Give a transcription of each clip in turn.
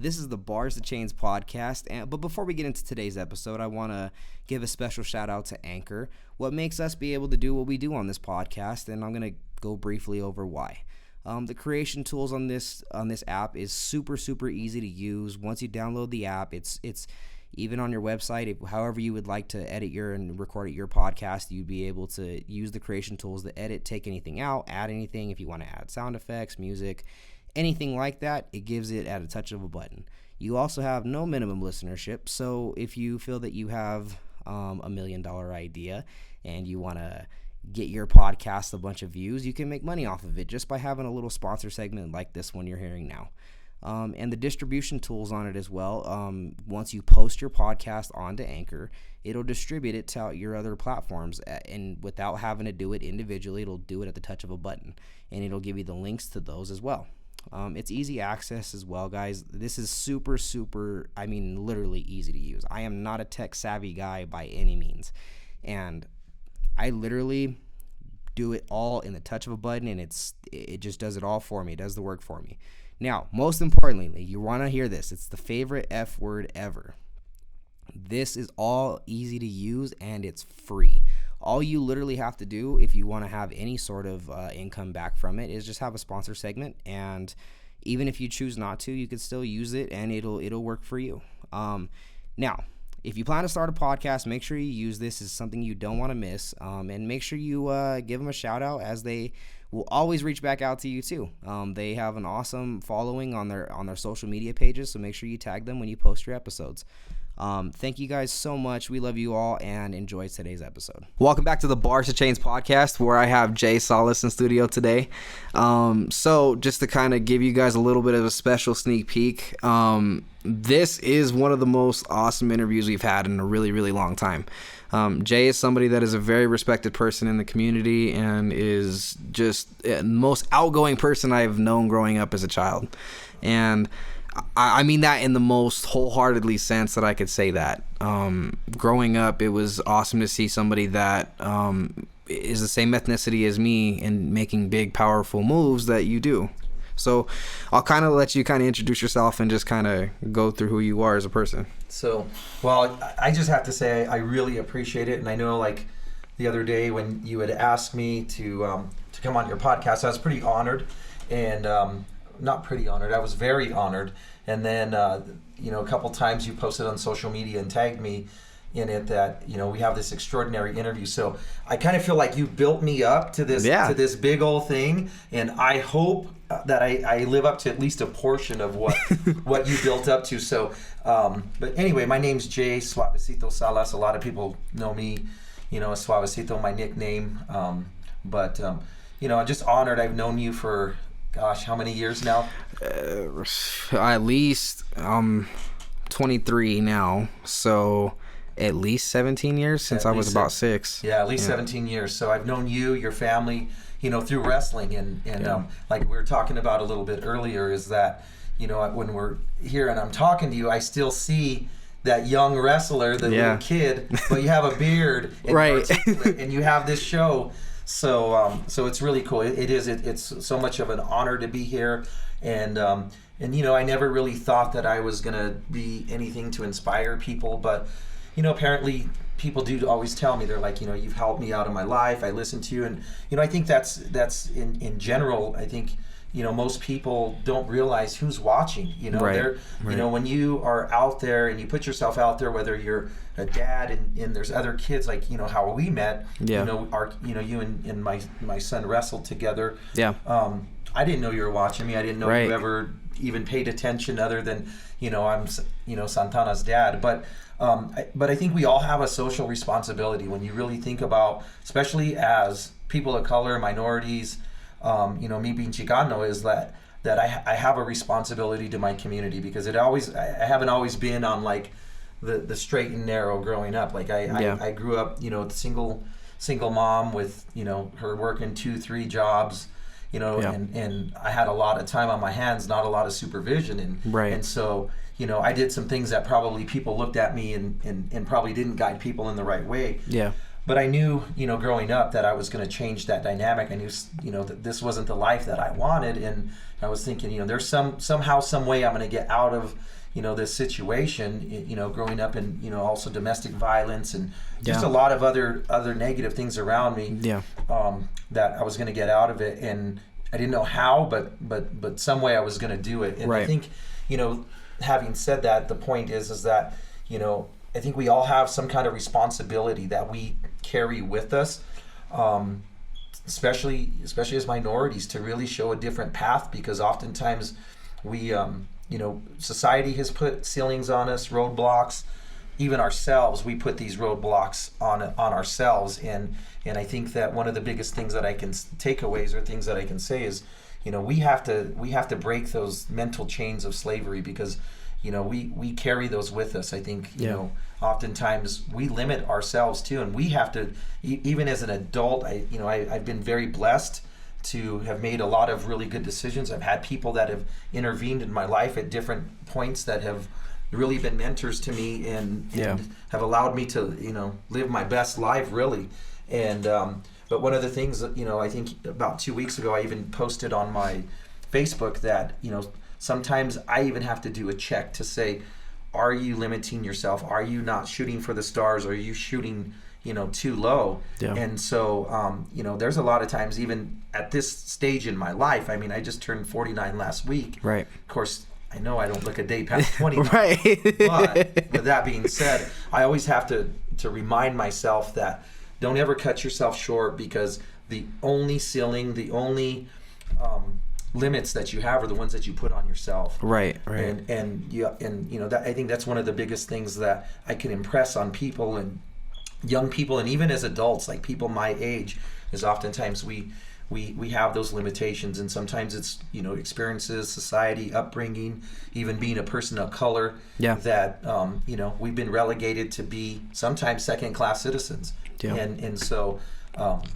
This is the Bars to Chains podcast. But before we get into today's episode, I want to give a special shout out to Anchor, what makes us be able to do what we do on this podcast, and I'm going to go briefly over why. The creation tools on this app is super easy to use. Once you download the app, it's even on your website, however you would like to edit and record your podcast, you'd be able to use the creation tools to edit, take anything out, add anything. If you want to add sound effects, music, anything like that, it gives it at a touch of a button. You also have no minimum listenership, so if you feel that you have $1 million idea and you want to get your podcast a bunch of views, you can make money off of it just by having a little sponsor segment like this one you're hearing now. And the distribution tools on it as well. Once you post your podcast onto Anchor, it'll distribute it to your other platforms, and without having to do it individually, it'll do it at the touch of a button, and it'll give you the links to those as well. It's easy access as well, guys. This is super, literally easy to use. I am not a tech savvy guy by any means, and I literally do it all in the touch of a button, and it just does it all for me. It does the work for me. Now, most importantly, you want to hear this. It's the favorite F word ever. This is all easy to use, and it's free. All you literally have to do if you want to have any sort of income back from it is just have a sponsor segment, and even if you choose not to, you can still use it, and it'll work for you. Now, if you plan to start a podcast, make sure you use this. It's something you don't want to miss, and make sure you give them a shout out, as they will always reach back out to you too. They have an awesome following on their social media pages, so make sure you tag them when you post your episodes. Thank you guys so much. We love you all, and enjoy today's episode. Welcome back to the Bars to Chains podcast, where I have Jay Salas in studio today. So just to kind of give you guys a little bit of a special sneak peek, this is one of the most awesome interviews we've had in a really long time. Jay is somebody that is a very respected person in the community, and is just the most outgoing person I've known growing up as a child. And I mean that in the most wholeheartedly sense that I could say that. Growing up, it was awesome to see somebody that is the same ethnicity as me and making big, powerful moves that you do. So I'll kind of let you kind of introduce yourself and just kind of go through who you are as a person. So, well, I just have to say I really appreciate it. And I know, like, the other day when you had asked me to come on your podcast, I was pretty honored. And not pretty honored, I was very honored. And then, a couple times you posted on social media and tagged me in it that, we have this extraordinary interview. So I kind of feel like you built me up to this big old thing. And I hope that I live up to at least a portion of what you built up to. So, but anyway, my name's Jay Suavecito Salas. A lot of people know me, as Suavecito, my nickname. But I'm just honored. I've known you for, gosh, how many years now? At least 23 now. So at least 17 years since I was about 6. Yeah, at least 17 years. So I've known you, your family, through wrestling. And like we were talking about a little bit earlier, is that, when we're here and I'm talking to you, I still see that young wrestler, the little kid, but you have a beard, and right? And you have this show. So it's really cool. It's so much of an honor to be here, and I never really thought that I was gonna be anything to inspire people, but apparently people do always tell me, they're like, you've helped me out in my life. I listen to you, and I think that's in general. I think most people don't realize who's watching. They're when you are out there and you put yourself out there, whether you're a dad and there's other kids, like how we met. You and my son wrestled together. I didn't know you were watching me. I didn't know you ever even paid attention, other than I'm Santana's dad. But I think we all have a social responsibility when you really think about, especially as people of color, minorities. Me being Chicano, is that I have a responsibility to my community, because I haven't always been on like the straight and narrow growing up. Like I grew up, single mom with, her working 2-3 jobs, and I had a lot of time on my hands, not a lot of supervision. And so, I did some things that probably people looked at me and probably didn't guide people in the right way. but I knew, growing up that I was going to change that dynamic. I knew, that this wasn't the life that I wanted. And I was thinking, there's somehow, some way I'm going to get out of, this situation, growing up in, also domestic violence and just a lot of other negative things around me, that I was going to get out of it. And I didn't know how, but some way I was going to do it. And I think, having said that, the point is that, I think we all have some kind of responsibility that we carry with us, especially as minorities, to really show a different path, because oftentimes we, society has put ceilings on us, roadblocks. Even ourselves, we put these roadblocks on ourselves. And I think that one of the biggest things that I can takeaways or things that I can say is, we have to break those mental chains of slavery, because we carry those with us. I think, oftentimes we limit ourselves too, and we have to, even as an adult, I've been very blessed to have made a lot of really good decisions. I've had people that have intervened in my life at different points that have really been mentors to me and have allowed me to, live my best life, really. And, but one of the things that, I think about 2 weeks ago, I even posted on my Facebook that, sometimes I even have to do a check to say, are you limiting yourself? Are you not shooting for the stars? Are you shooting, too low? Yeah. And so, there's a lot of times, even at this stage in my life, I mean, I just turned 49 last week. Right. Of course, I know I don't look a day past 20. Right. But with that being said, I always have to remind myself that don't ever cut yourself short, because the only ceiling, the only limits that you have are the ones that you put on yourself. Right. And that, I think that's one of the biggest things that I can impress on people, and young people, and even as adults, like people my age, is oftentimes we have those limitations, and sometimes it's experiences, society, upbringing, even being a person of color, that we've been relegated to be sometimes second-class citizens. And so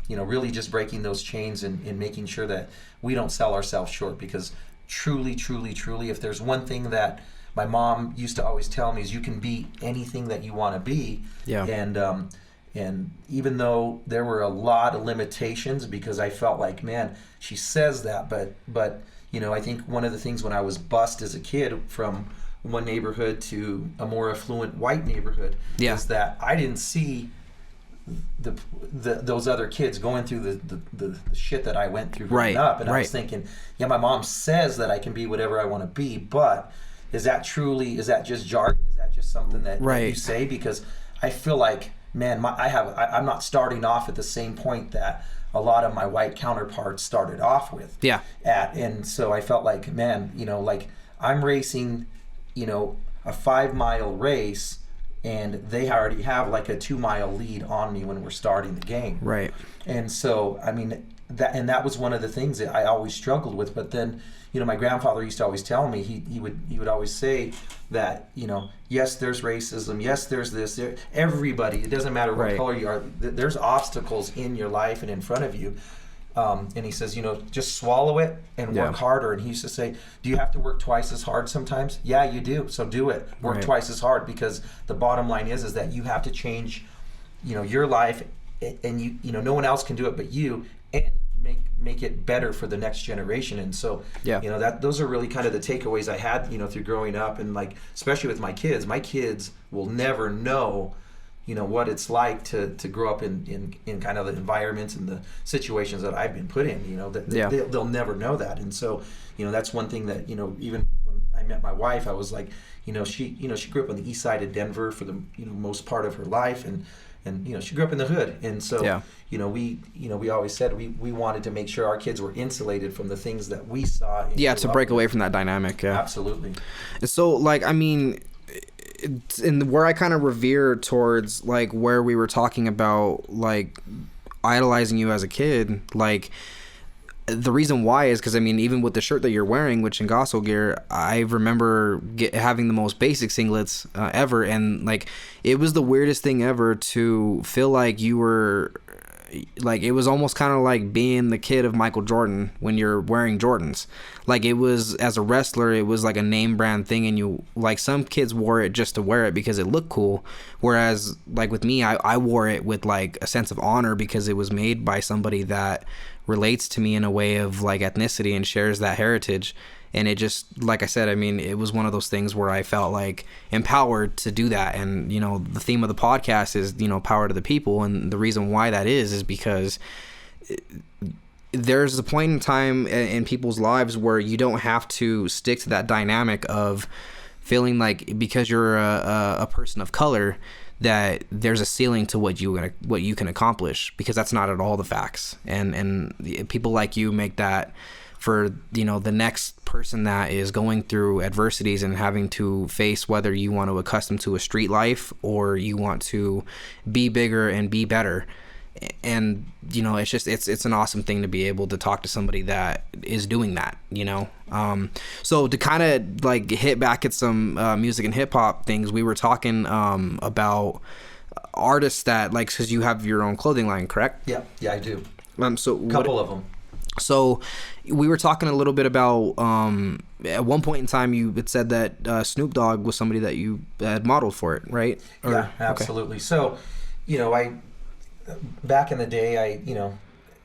really just breaking those chains and making sure that we don't sell ourselves short, because truly, if there's one thing that my mom used to always tell me is you can be anything that you want to be. And even though there were a lot of limitations, because I felt like, man, she says that, but I think one of the things when I was bused as a kid from one neighborhood to a more affluent white neighborhood is that I didn't see those other kids going through the shit that I went through growing up. And I was thinking, my mom says that I can be whatever I want to be, but is that just jargon? Is that just something that you say? Because I feel like, man, I'm not starting off at the same point that a lot of my white counterparts started off with. And so I felt like, man, like I'm racing, a 5-mile race, and they already have like a 2-mile lead on me when we're starting the game. Right. And so, I mean, that was one of the things that I always struggled with. But then, my grandfather used to always tell me, he would always say that, yes, there's racism. Yes, there's this. Everybody, it doesn't matter what color you are, there's obstacles in your life and in front of you. And he says, just swallow it and work harder. And he used to say, do you have to work twice as hard sometimes? Yeah, you do. So do it. Work twice as hard, because the bottom line is that you have to change, your life, and no one else can do it but you, and make it better for the next generation. And so, those are really kind of the takeaways I had, through growing up, and like, especially with my kids will never know, what it's like to grow up in kind of the environments and the situations that I've been put in, they'll never know that. And so, that's one thing that, even when I met my wife, I was like, she grew up on the east side of Denver for the, most part of her life. And she grew up in the hood. And so, we always said we wanted to make sure our kids were insulated from the things that we saw. To break away from that dynamic. Yeah, absolutely. And so, like, I mean, and where I kind of revere towards, like, where we were talking about, like, idolizing you as a kid, like, the reason why is because, I mean, even with the shirt that you're wearing, which in Gospel Gear, I remember having the most basic singlets ever, and, like, it was the weirdest thing ever to feel like you were like it was almost kind of like being the kid of Michael Jordan when you're wearing Jordans. Like it was, as a wrestler, it was like a name brand thing, and you like some kids wore it just to wear it because it looked cool, whereas like with me, I wore it with like a sense of honor because it was made by somebody that relates to me in a way of like ethnicity and shares that heritage. And it just, like I said, I mean, it was one of those things where I felt like empowered to do that. And, you know, the theme of the podcast is, you know, power to the people. And the reason why that is because there's a point in time in people's lives where you don't have to stick to that dynamic of feeling like because you're a person of color that there's a ceiling to what you can accomplish, because that's not at all the facts. And people like you make that for, you know, the next person that is going through adversities and having to face whether you want to accustom to a street life or you want to be bigger and be better. And, you know, it's just, it's an awesome thing to be able to talk to somebody that is doing that, you know? So to kind of like hit back at some music and hip hop things, we were talking about artists that, like, cause you have your own clothing line, correct? Yeah, I do. So couple of them. So we were talking a little bit about, at one point in time, you had said that Snoop Dogg was somebody that you had modeled for it, right? Yeah, absolutely. Okay. So, you know, back in the day, you know,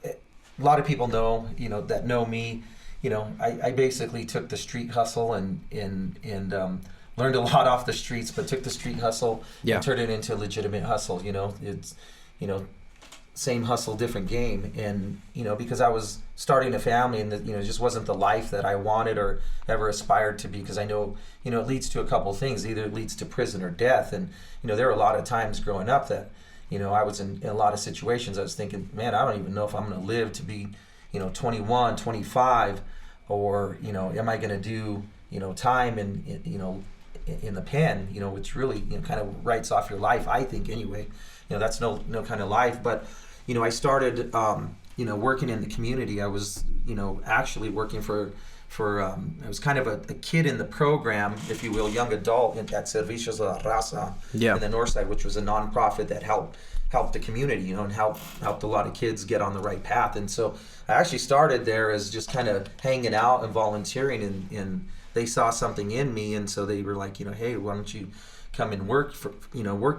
a lot of people know, you know, that know me, you know, I basically took the street hustle and learned a lot off the streets, but took the street hustle and turned it into a legitimate hustle. You know, it's, you know, same hustle, different game. And, you know, because I was starting a family and, you know, it just wasn't the life that I wanted or ever aspired to be, because I know, you know, it leads to a couple things. Either it leads to prison or death. And, you know, there were a lot of times growing up that, you know, I was in a lot of situations. I was thinking, man, I don't even know if I'm going to live to be, you know, 21, 25, or, you know, am I going to do, you know, time in you know, in the pen, you know, which really, you know, kind of writes off your life, I think, anyway. You know, that's no kind of life. But, you know, I started, you know, working in the community. I was, you know, actually working for I was kind of a kid in the program, if you will, young adult at Servicios de la Raza in the North Side, which was a nonprofit that helped the community, you know, and helped a lot of kids get on the right path. And so I actually started there as just kind of hanging out and volunteering, and they saw something in me, and so they were like, you know, hey, why don't you come and work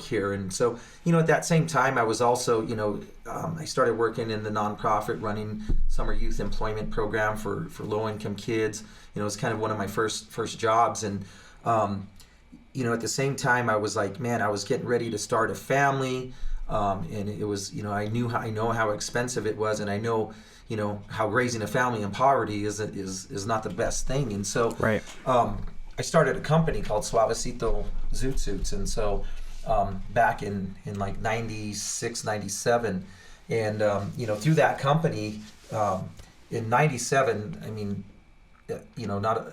here. And so, you know, at that same time, I was also, you know, I started working in the nonprofit, running summer youth employment program for low-income kids. You know, it was kind of one of my first jobs. And, you know, at the same time, I was like, man, I was getting ready to start a family. And it was, you know, I know how expensive it was, and I know, you know, how raising a family in poverty is not the best thing. And so, I started a company called Suavecito Zoot Suits, and so back in like 96, 97, and you know, through that company in 97, I mean, you know, not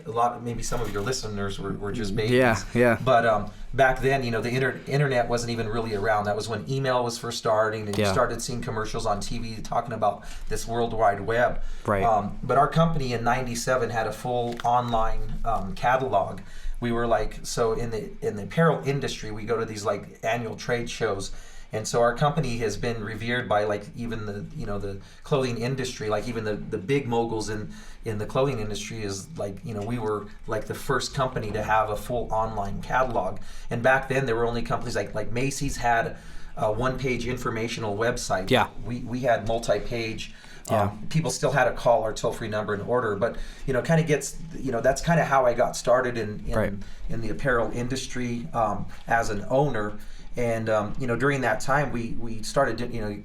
a lot, maybe some of your listeners were just babies. Yeah. But back then, you know, the internet wasn't even really around. That was when email was first starting, and you started seeing commercials on TV talking about this World Wide Web. Right. But our company in 97 had a full online catalog. We were like, so in the apparel industry, we go to these like annual trade shows. And so our company has been revered by like even the, you know, the clothing industry, like even the big moguls in the clothing industry is like, you know, we were like the first company to have a full online catalog. And back then there were only companies like Macy's had a one-page informational website. Yeah. We had multi-page. People still had to call our toll-free number and order, but, you know, kind of gets, you know, that's kind of how I got started in the apparel industry as an owner. And, you know, during that time, we started, you know,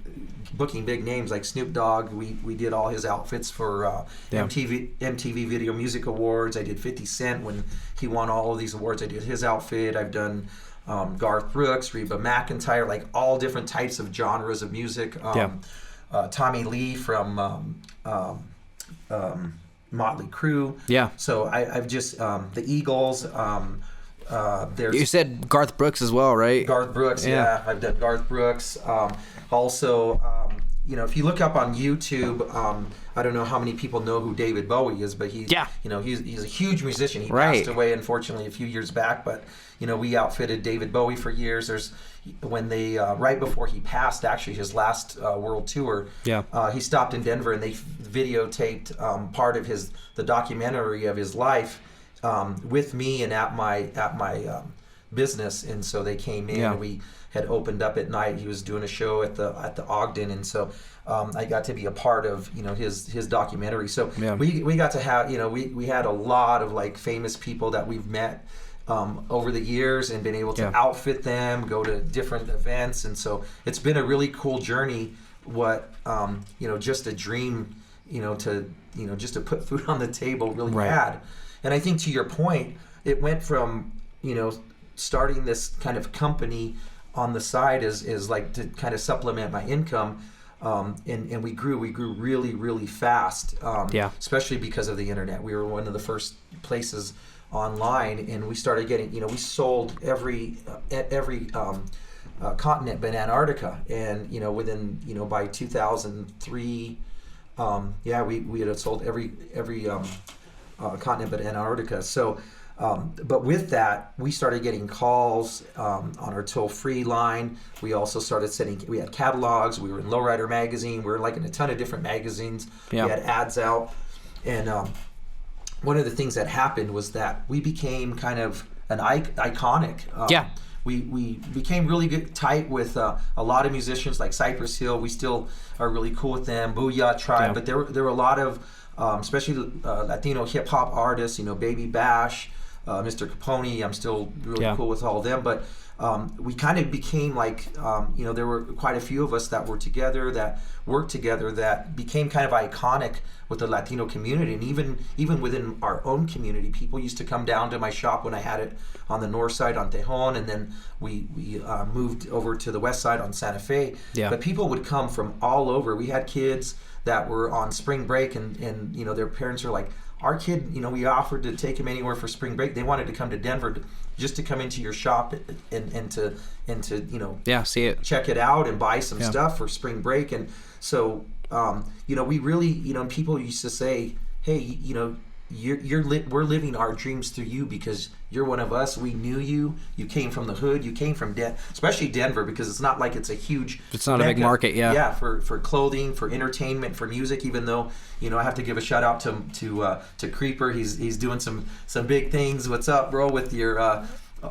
booking big names like Snoop Dogg. We did all his outfits for MTV Video Music Awards. I did 50 Cent when he won all of these awards. I did his outfit. I've done Garth Brooks, Reba McEntire, like all different types of genres of music. Tommy Lee from Motley Crue. Yeah. So I've just, the Eagles. You said Garth Brooks as well, right? Garth Brooks, yeah. I've done Garth Brooks. Also, if you look up on YouTube, I don't know how many people know who David Bowie is, but he's a huge musician. He passed away, unfortunately, a few years back, but we outfitted David Bowie for years. When they right before he passed, actually his last world tour, he stopped in Denver and they videotaped part of the documentary of his life with me and at my business, and so they came in and we had opened up at night. He was doing a show at the Ogden, and so I got to be a part of his documentary. So we got to have we had a lot of like famous people that we've met over the years and been able to outfit them, go to different events, and so it's been a really cool journey. What just a dream, just to put food on the table really had. And I think to your point, it went from starting this kind of company on the side is like to kind of supplement my income, and we grew really, really fast, especially because of the internet. We were one of the first places online, and we started getting, we sold every continent but Antarctica, and within by 2003, we had sold every continent but Antarctica. So but with that, we started getting calls on our toll-free line. We also started we had catalogs. We were in Lowrider magazine. We were like in a ton of different magazines. We had ads out, and one of the things that happened was that we became kind of an iconic. We became really tight with a lot of musicians like Cypress Hill. We still are really cool with them. Booyah Tribe. But there were a lot of, especially Latino hip hop artists. Baby Bash, Mr. Capone. I'm still really cool with all of them. But we kind of became like, there were quite a few of us that were together, that worked together, that became kind of iconic with the Latino community. And even within our own community, people used to come down to my shop when I had it on the north side on Tejon, and then we moved over to the west side on Santa Fe. But people would come from all over. We had kids that were on spring break, and their parents were like, our kid, we offered to take him anywhere for spring break. They wanted to come to Denver just to come into your shop and to see it, check it out, and buy some stuff for spring break. And so we really, people used to say, hey, we're living our dreams through you because you're one of us. We knew you. You came from the hood. You came from especially Denver, because it's not like it's a huge. It's not mecca. A big market, Yeah, for clothing, for entertainment, for music. Even though I have to give a shout out to Creeper. He's doing some big things. What's up, bro? With your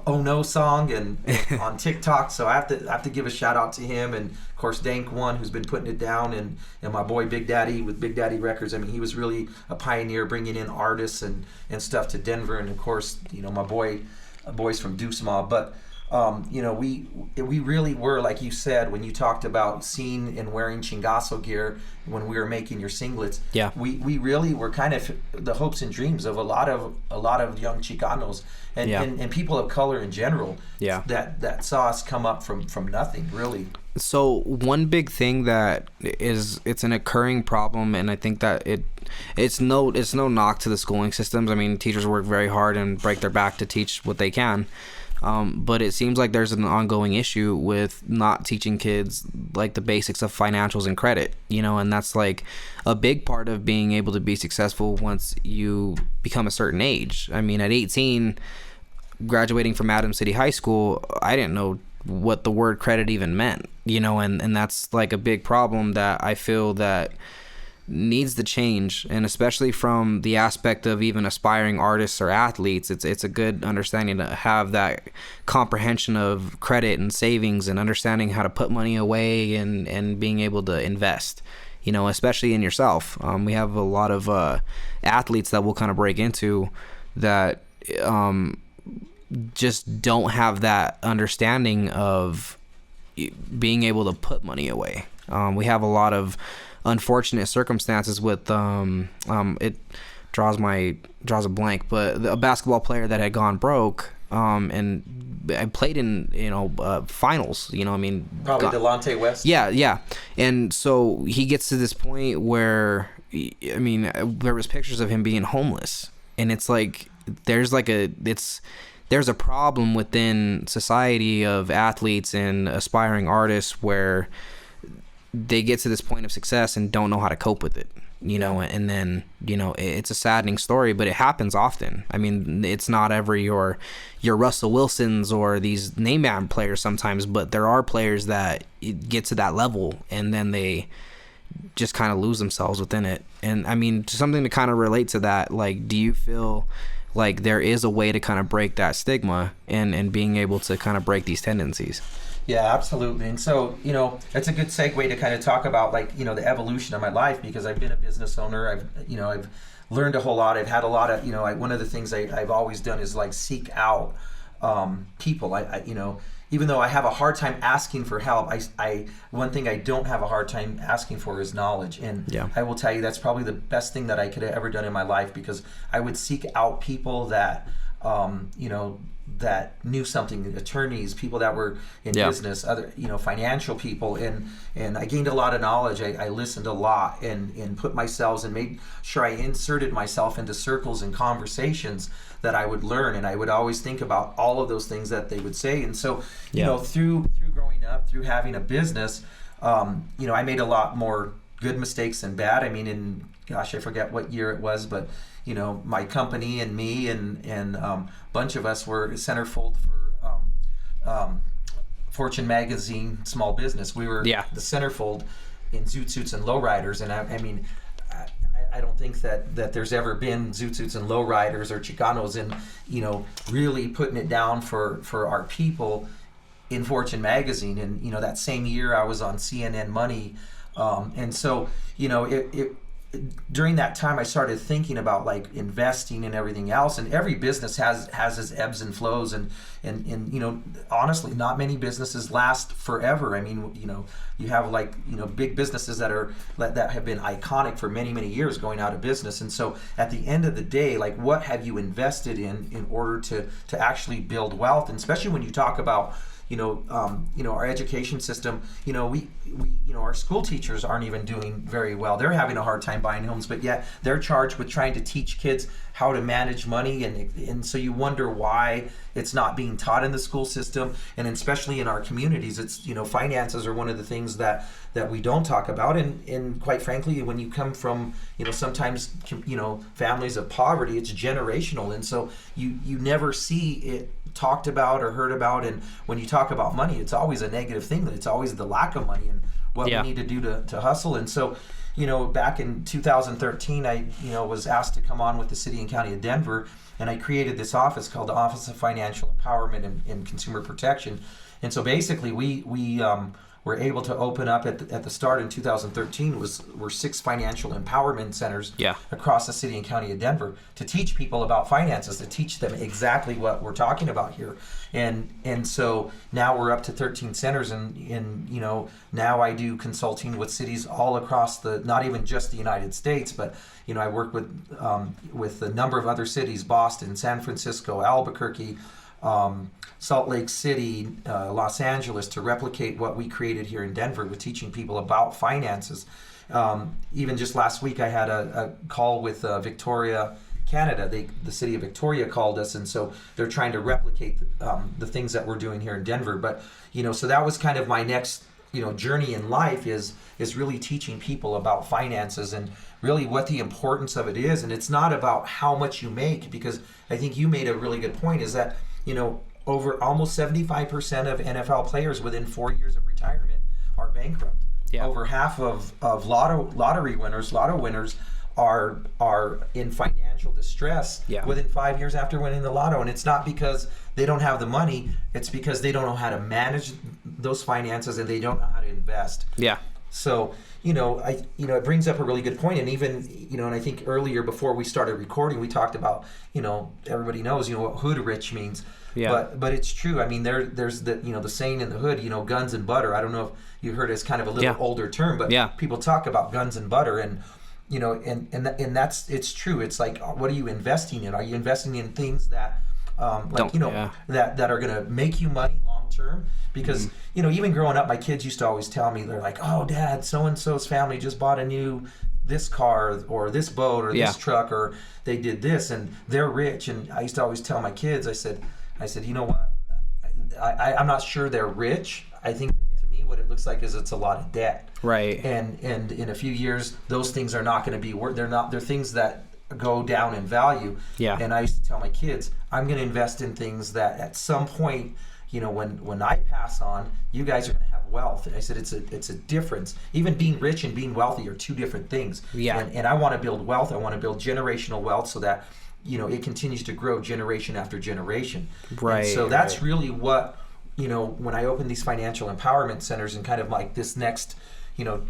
Oh No song and on TikTok. So I have to give a shout out to him, and of course Dank One, who's been putting it down, and my boy Big Daddy with Big Daddy Records. I mean, he was really a pioneer bringing in artists and stuff to Denver, and of course my boys from Deuce Mob. But we really were, like you said, when you talked about seeing and wearing Chingazo gear when we were making your singlets. We really were kind of the hopes and dreams of a lot of young Chicanos and people of color in general. That saw us come up from nothing, really. So one big thing that it's an occurring problem, and I think that it's no knock to the schooling systems. I mean, teachers work very hard and break their back to teach what they can. But it seems like there's an ongoing issue with not teaching kids like the basics of financials and credit, and that's like a big part of being able to be successful once you become a certain age. I mean, at 18, graduating from Adams City High School, I didn't know what the word credit even meant, and that's like a big problem that I feel that needs to change, and especially from the aspect of even aspiring artists or athletes, it's a good understanding to have that comprehension of credit and savings and understanding how to put money away and being able to invest, especially in yourself. We have a lot of athletes that we'll kind of break into that just don't have that understanding of being able to put money away. We have a lot of unfortunate circumstances with it draws a blank, but a basketball player that had gone broke and I played in finals, probably Delonte West. Yeah, and so he gets to this point where there was pictures of him being homeless, and it's like there's a problem within society of athletes and aspiring artists where they get to this point of success and don't know how to cope with it, and then, it's a saddening story, but it happens often. I mean, it's not ever your Russell Wilsons or these name brand players sometimes, but there are players that get to that level and then they just kind of lose themselves within it. And I mean, something to kind of relate to that, like, do you feel like there is a way to kind of break that stigma and being able to kind of break these tendencies? Yeah, absolutely. And so, it's a good segue to kind of talk about, like, the evolution of my life, because I've been a business owner. I've learned a whole lot. I've had a lot of, one of the things I've always done is like seek out people. Even though I have a hard time asking for help, one thing I don't have a hard time asking for is knowledge. And I will tell you, that's probably the best thing that I could have ever done in my life, because I would seek out people that, that knew something, attorneys, people that were in business, other, financial people. And I gained a lot of knowledge. I listened a lot and put myself and made sure I inserted myself into circles and conversations that I would learn. And I would always think about all of those things that they would say. And so, through growing up, through having a business, I made a lot more good mistakes than bad. I mean, I forget what year it was, but my company and me and a bunch of us were centerfold for Fortune magazine small business. We were the centerfold in zoot suits and lowriders. And I mean, I don't think that there's ever been zoot suits and lowriders or Chicanos and, really putting it down for our people in Fortune magazine. And, that same year I was on CNN Money. And so, during that time I started thinking about like investing and everything else, and every business has its ebbs and flows, and honestly, not many businesses last forever. I mean, you have like big businesses that have been iconic for many years going out of business. And so at the end of the day, like, what have you invested in order to actually build wealth? And especially when you talk about our education system, we our school teachers aren't even doing very well. They're having a hard time buying homes, but yet they're charged with trying to teach kids how to manage money. And so you wonder why it's not being taught in the school system. And especially in our communities, it's, finances are one of the things that we don't talk about. And quite frankly, when you come from, sometimes, families of poverty, it's generational. And so you never see it talked about or heard about. And when you talk about money, it's always a negative thing. It's always the lack of money and what we need to do to hustle. And so, back in 2013, I, was asked to come on with the city and county of Denver, and I created this office called the Office of Financial Empowerment and Consumer Protection. And so basically we were able to open up at the start in 2013 were 6 financial empowerment centers across the city and county of Denver to teach people about finances, to teach them exactly what we're talking about here. And so now we're up to 13 centers, and now I do consulting with cities all across not even just the United States, but I work with a number of other cities: Boston, San Francisco, Albuquerque, Salt Lake City, Los Angeles, to replicate what we created here in Denver with teaching people about finances. Even just last week, I had a call with Victoria, Canada. The city of Victoria called us, and so they're trying to replicate the things that we're doing here in Denver. But so that was kind of my next journey in life is really teaching people about finances and really what the importance of it is. And it's not about how much you make, because I think you made a really good point, is that over almost 75% of NFL players within 4 years of retirement are bankrupt. Over half of lotto winners are in financial distress within 5 years after winning the lotto. And it's not because they don't have the money, it's because they don't know how to manage those finances and they don't know how to invest. So it brings up a really good point. And even and I think earlier, before we started recording, we talked about everybody knows what hood rich means. But it's true. I mean, there's the saying in the hood, guns and butter. I don't know if you heard it as kind of a little older term, but people talk about guns and butter, and and that's, it's true. It's like, what are you investing in? Are you investing in things that that are going to make you money long term? Because even growing up, my kids used to always tell me, they're like, "Oh, Dad, so and so's family just bought a new this car or this boat or this truck, or they did this and they're rich." And I used to always tell my kids, I said, you know what? I'm not sure they're rich. I think, to me, what it looks like is it's a lot of debt. Right. And in a few years, those things are not going to be worth. They're things that go down in value. Yeah. And I used to tell my kids, I'm going to invest in things that at some point, when I pass on, you guys are going to have wealth. And I said, it's a difference. Even being rich and being wealthy are two different things. Yeah. And I want to build wealth. I want to build generational wealth so that, it continues to grow generation after generation. Right. And so that's really what, when I open these financial empowerment centers, and kind of like this next,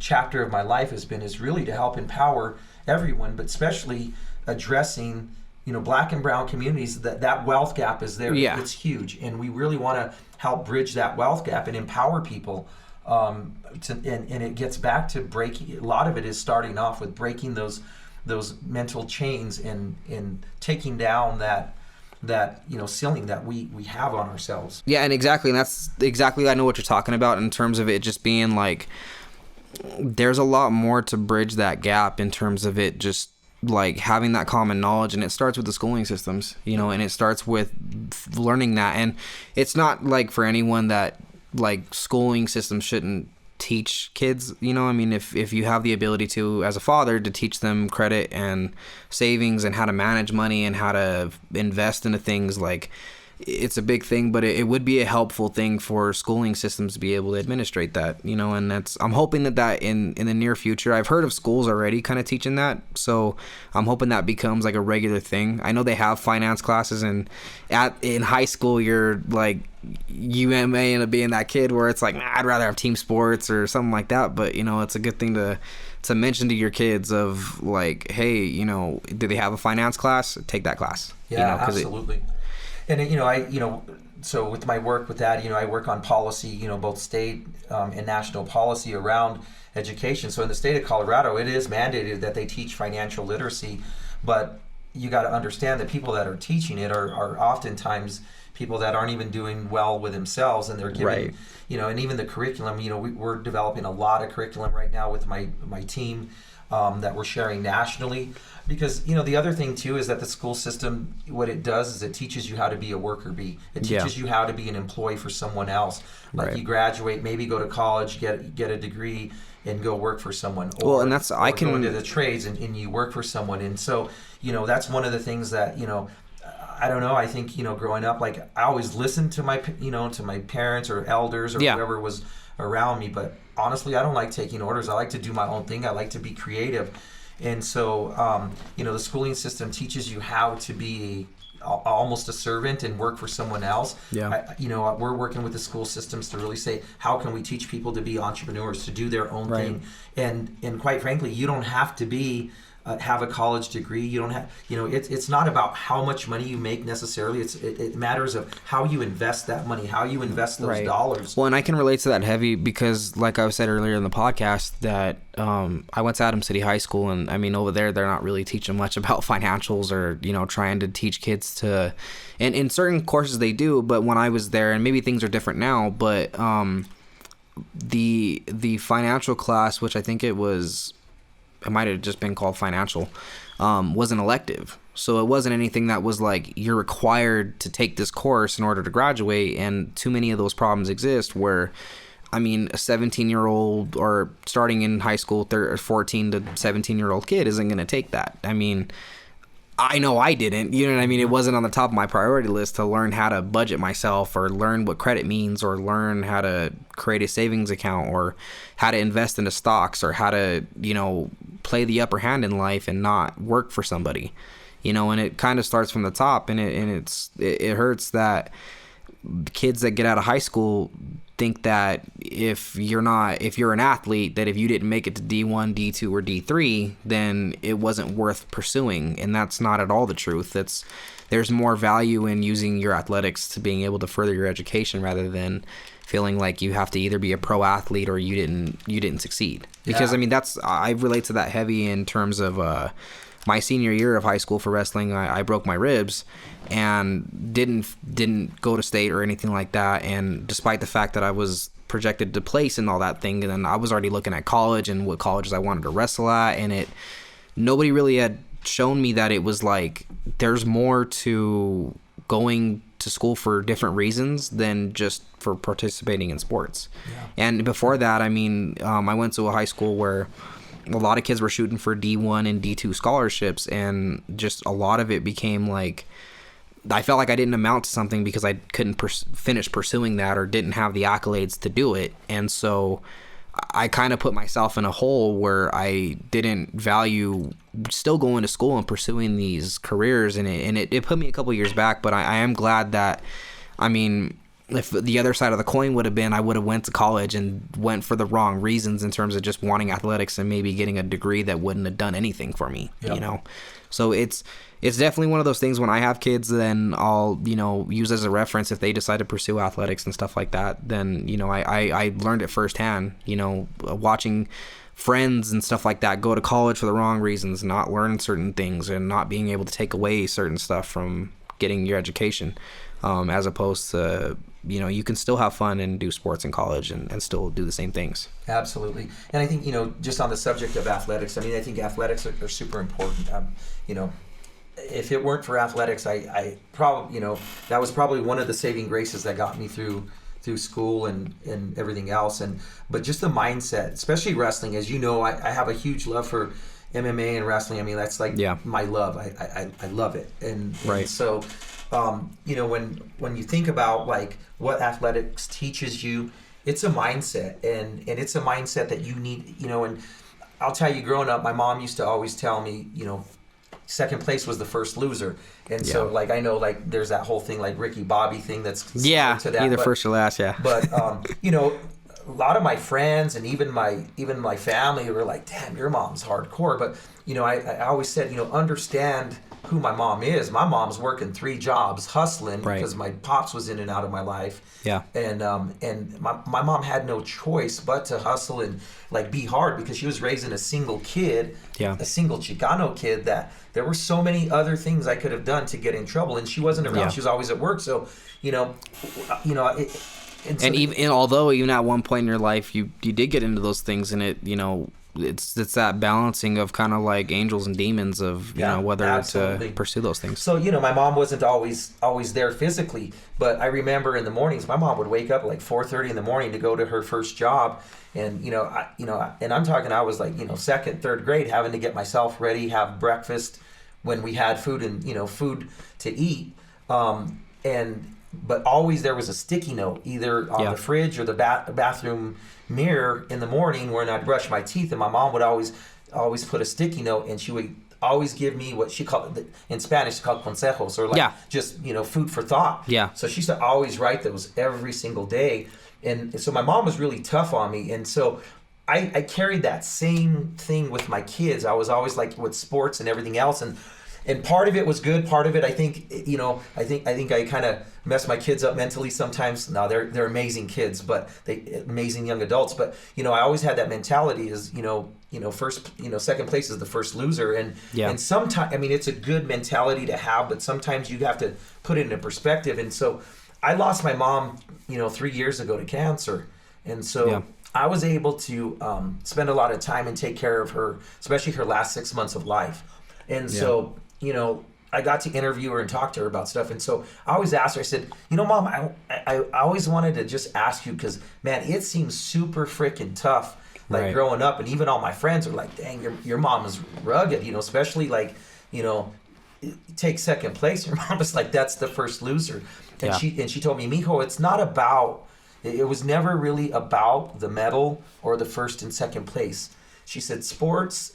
chapter of my life is really to help empower everyone, but especially addressing, Black and brown communities, that wealth gap is there. Yeah. It's huge. And we really want to help bridge that wealth gap and empower people. And it gets back to breaking, a lot of it is starting off with breaking those mental chains and taking down that ceiling that we have on ourselves. Yeah, and that's exactly I know what you're talking about in terms of it just being like there's a lot more to bridge that gap in terms of it just like having that common knowledge, and it starts with the schooling systems, and it starts with learning that. And it's not like for anyone that like schooling systems shouldn't teach kids, if you have the ability to, as a father, to teach them credit and savings and how to manage money and how to invest into things, like it's a big thing, but it would be a helpful thing for schooling systems to be able to administrate that, and I'm hoping that in the near future, I've heard of schools already kind of teaching that, so I'm hoping that becomes like a regular thing. I know they have finance classes, and in high school you're like, you may end up being that kid where it's like, I'd rather have team sports or something like that, but it's a good thing to mention to your kids of like, hey, do they have a finance class? Take that class. Yeah, absolutely. And so with my work with that, I work on policy, both state and national policy around education. So in the state of Colorado, it is mandated that they teach financial literacy, but you got to understand that people that are teaching it are oftentimes people that aren't even doing well with themselves, and they're giving, right. And even the curriculum, we're developing a lot of curriculum right now with my team that we're sharing nationally. Because, the other thing, too, is that the school system, what it does is it teaches you how to be a worker bee. It teaches you how to be an employee for someone else. Like you graduate, maybe go to college, get a degree, and go work for someone. Or, and that's, or go into the trades and you work for someone. And so, that's one of the things that, I don't know, I think, growing up, like I always listened to my, to my parents or elders or whoever was around me. But honestly, I don't like taking orders. I like to do my own thing. I like to be creative. And so, the schooling system teaches you how to be almost a servant and work for someone else. Yeah. We're working with the school systems to really say, how can we teach people to be entrepreneurs, to do their own thing? And quite frankly, you don't have to be have a college degree. You don't have, it's not about how much money you make necessarily. It matters of how you invest that money, how you invest those dollars. Well, and I can relate to that heavy because, like I said earlier in the podcast, that I went to Adams City High School, and over there they're not really teaching much about financials or trying to teach kids to. And in certain courses they do, but when I was there, and maybe things are different now, but the financial class, which I think it might have just been called financial, was an elective. So it wasn't anything that was like, you're required to take this course in order to graduate. And too many of those problems exist where, a 17-year-old or starting in high school, 14 to 17-year-old kid isn't going to take that. I know I didn't, it wasn't on the top of my priority list to learn how to budget myself or learn what credit means or learn how to create a savings account or how to invest into stocks or how to, play the upper hand in life and not work for somebody, and it kind of starts from the top, and it hurts that kids that get out of high school think that if you're an athlete, that if you didn't make it to D1, D2, or D3, then it wasn't worth pursuing. And that's not at all the truth. There's more value in using your athletics to being able to further your education rather than feeling like you have to either be a pro athlete or you didn't succeed. Because I relate to that heavy in terms of my senior year of high school for wrestling. I broke my ribs and didn't go to state or anything like that. And despite the fact that I was projected to place and all that thing, and then I was already looking at college and what colleges I wanted to wrestle at, and nobody really had shown me that it was like there's more to going to school for different reasons than just for participating in sports. And before that, I mean, I went to a high school where a lot of kids were shooting for D1 and D2 scholarships, and just a lot of it became like, I felt like I didn't amount to something because I couldn't finish pursuing that or didn't have the accolades to do it. And so I kind of put myself in a hole where I didn't value still going to school and pursuing these careers. And it put me a couple years back, but I am glad that, I mean, if the other side of the coin would have been, I would have went to college and went for the wrong reasons in terms of just wanting athletics and maybe getting a degree that wouldn't have done anything for me, you know? So it's definitely one of those things when I have kids, then I'll, you know, use as a reference if they decide to pursue athletics and stuff like that. Then, you know, I learned it firsthand, you know, watching friends and stuff like that go to college for the wrong reasons, not learn certain things and not being able to take away certain stuff from getting your education, as opposed to, you know, you can still have fun and do sports in college and still do the same things. Absolutely. And I think, you know, just on the subject of athletics, I mean, I think athletics are super important. You know, if it weren't for athletics, I probably, you know, that was probably one of the saving graces that got me through school and everything else. But just the mindset, especially wrestling, as you know, I have a huge love for MMA and wrestling. I mean, that's like my love. I love it. And so, you know, when you think about like what athletics teaches you, it's a mindset, and it's a mindset that you need, you know. And I'll tell you, growing up, my mom used to always tell me, you know, second place was the first loser. And so, like, I know, like, there's that whole thing, like Ricky Bobby thing that's to that. Either first or last, But you know, a lot of my friends and even my family were like, "Damn, your mom's hardcore." But you know, I always said, you know, understand who my mom is. My mom's working 3 jobs, hustling, because my pops was in and out of my life. And my mom had no choice but to hustle and like be hard, because she was raising a single kid, a single Chicano kid, that there were so many other things I could have done to get in trouble, and she wasn't around. She was always at work. So, you know. And although even at one point in your life you did get into those things, and it, you know, it's that balancing of kind of like angels and demons of, you know, whether to pursue those things. So, you know, my mom wasn't always there physically, but I remember in the mornings, my mom would wake up at like 4:30 in the morning to go to her first job. And, you know, and I'm talking, I was like, you know, 2nd, 3rd grade, having to get myself ready, have breakfast when we had food and, you know, food to eat. But always there was a sticky note, either on the fridge or the bathroom mirror in the morning when I'd brush my teeth, and my mom would always put a sticky note, and she would always give me what she called, in Spanish, called consejos, or like just, you know, food for thought. So she used to always write those every single day. And so my mom was really tough on me. And so I carried that same thing with my kids. I was always like with sports and everything else. And part of it was good. Part of it, I think, you know, I think I kind of mess my kids up mentally sometimes. Now they're amazing kids, but amazing young adults. But, you know, I always had that mentality is, you know, first, you know, second place is the first loser. And sometimes, I mean, it's a good mentality to have, but sometimes you have to put it into perspective. And so I lost my mom, you know, 3 years ago to cancer. And so I was able to spend a lot of time and take care of her, especially her last 6 months of life. And so, you know, I got to interview her and talk to her about stuff. And so I always asked her, I said, you know, Mom, I always wanted to just ask you, because, man, it seems super freaking tough, like growing up. And even all my friends are like, dang, your mom is rugged, you know, especially like, you know, take second place. Your mom is like, that's the first loser. And she told me, Mijo, it's not about, it was never really about the medal or the first and second place. She said, sports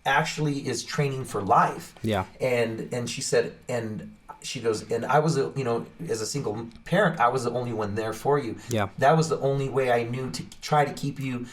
actually is training for life. And she said, and she goes, and I was, you know, as a single parent, I was the only one there for you. That was the only way I knew to try to keep you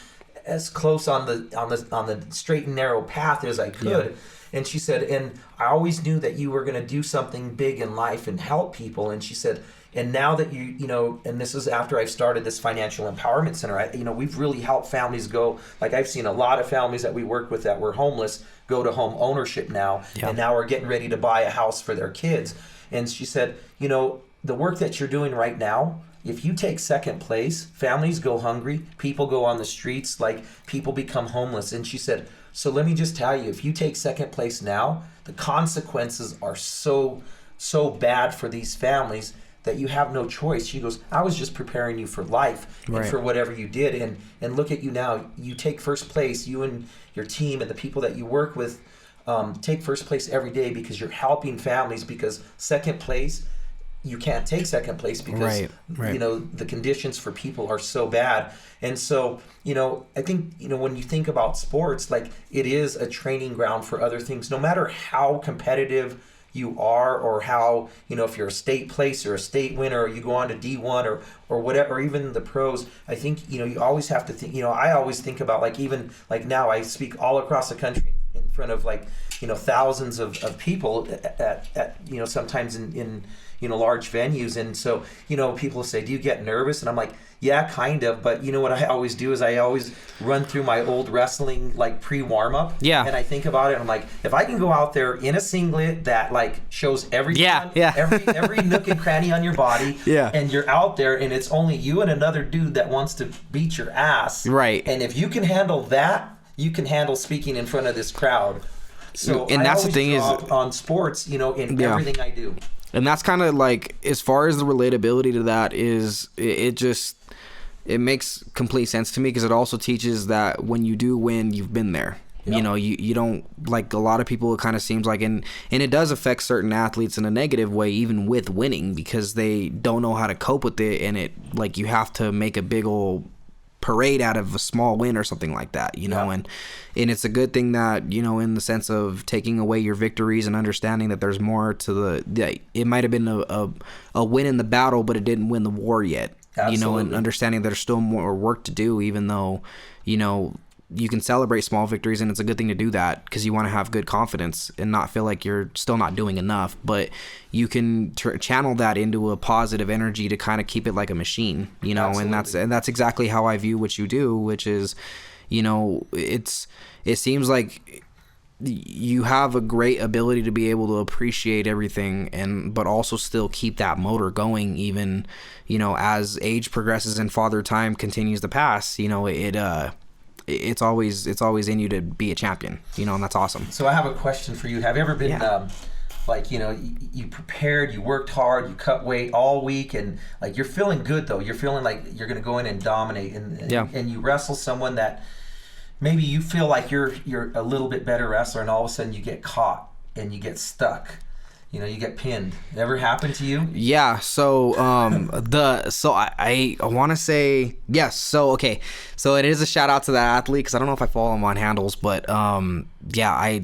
as close on the straight and narrow path as I could. And she said, and I always knew that you were going to do something big in life and help people. And she said, and now that you know, and this is after I've started this financial empowerment center, you know, we've really helped families go, like I've seen a lot of families that we work with that were homeless go to home ownership now, and now are getting ready to buy a house for their kids. And she said, you know, the work that you're doing right now, if you take second place, families go hungry, people go on the streets, like people become homeless. And she said, so let me just tell you, if you take second place now, the consequences are so bad for these families that you have no choice. She goes, I was just preparing you for life and for whatever you did. And look at you now. You take first place. You and your team and the people that you work with take first place every day because you're helping families. Because second place, you can't take second place because you know the conditions for people are so bad. And so, you know, I think, you know, when you think about sports, like, it is a training ground for other things. No matter how competitive you are, or how, you know, if you're a state place or a state winner, or you go on to D1 or whatever, or even the pros, I think, you know, you always have to think, you know, I always think about, like, even like now I speak all across the country in front of, like, you know, thousands of people at you know, sometimes in you know, large venues. And so, you know, people say, do you get nervous? And I'm like, yeah, kind of. But you know what I always do is I always run through my old wrestling, like, pre-warm-up. Yeah. And I think about it, and I'm like, if I can go out there in a singlet that, like, shows everything, every nook and cranny on your body, and you're out there and it's only you and another dude that wants to beat your ass. Right. And if you can handle that, you can handle speaking in front of this crowd. So and that's the thing is on sports, you know, in everything I do. And that's kind of like, as far as the relatability to that is, it makes complete sense to me, because it also teaches that when you do win, you've been there. Yep. You know, you don't, like, a lot of people, it kind of seems like, and it does affect certain athletes in a negative way, even with winning, because they don't know how to cope with it, and it, like, you have to make a big old parade out of a small win or something like that, you know. And it's a good thing that, you know, in the sense of taking away your victories and understanding that there's more to it might have been a win in the battle, but it didn't win the war yet. Absolutely. You know, and understanding there's still more work to do, even though, you know, you can celebrate small victories, and it's a good thing to do that, because you want to have good confidence and not feel like you're still not doing enough. But you can channel that into a positive energy to kind of keep it like a machine, you know. Absolutely. And that's exactly how I view what you do, which is, you know, it seems like you have a great ability to be able to appreciate everything, but also still keep that motor going, even, you know, as age progresses and father time continues to pass. You know, it's always in you to be a champion, you know, and that's awesome. So I have a question for you. Have you ever been like, you know, you prepared, you worked hard, you cut weight all week, and, like, you're feeling good though, you're feeling like you're going to go in and dominate, and you wrestle someone that maybe you feel like you're a little bit better wrestler, and all of a sudden you get caught and you get stuck. You know, you get pinned. It ever happened to you? Yeah. So, I want to say yes. So, okay. So it is a shout out to that athlete, because I don't know if I follow him on handles, but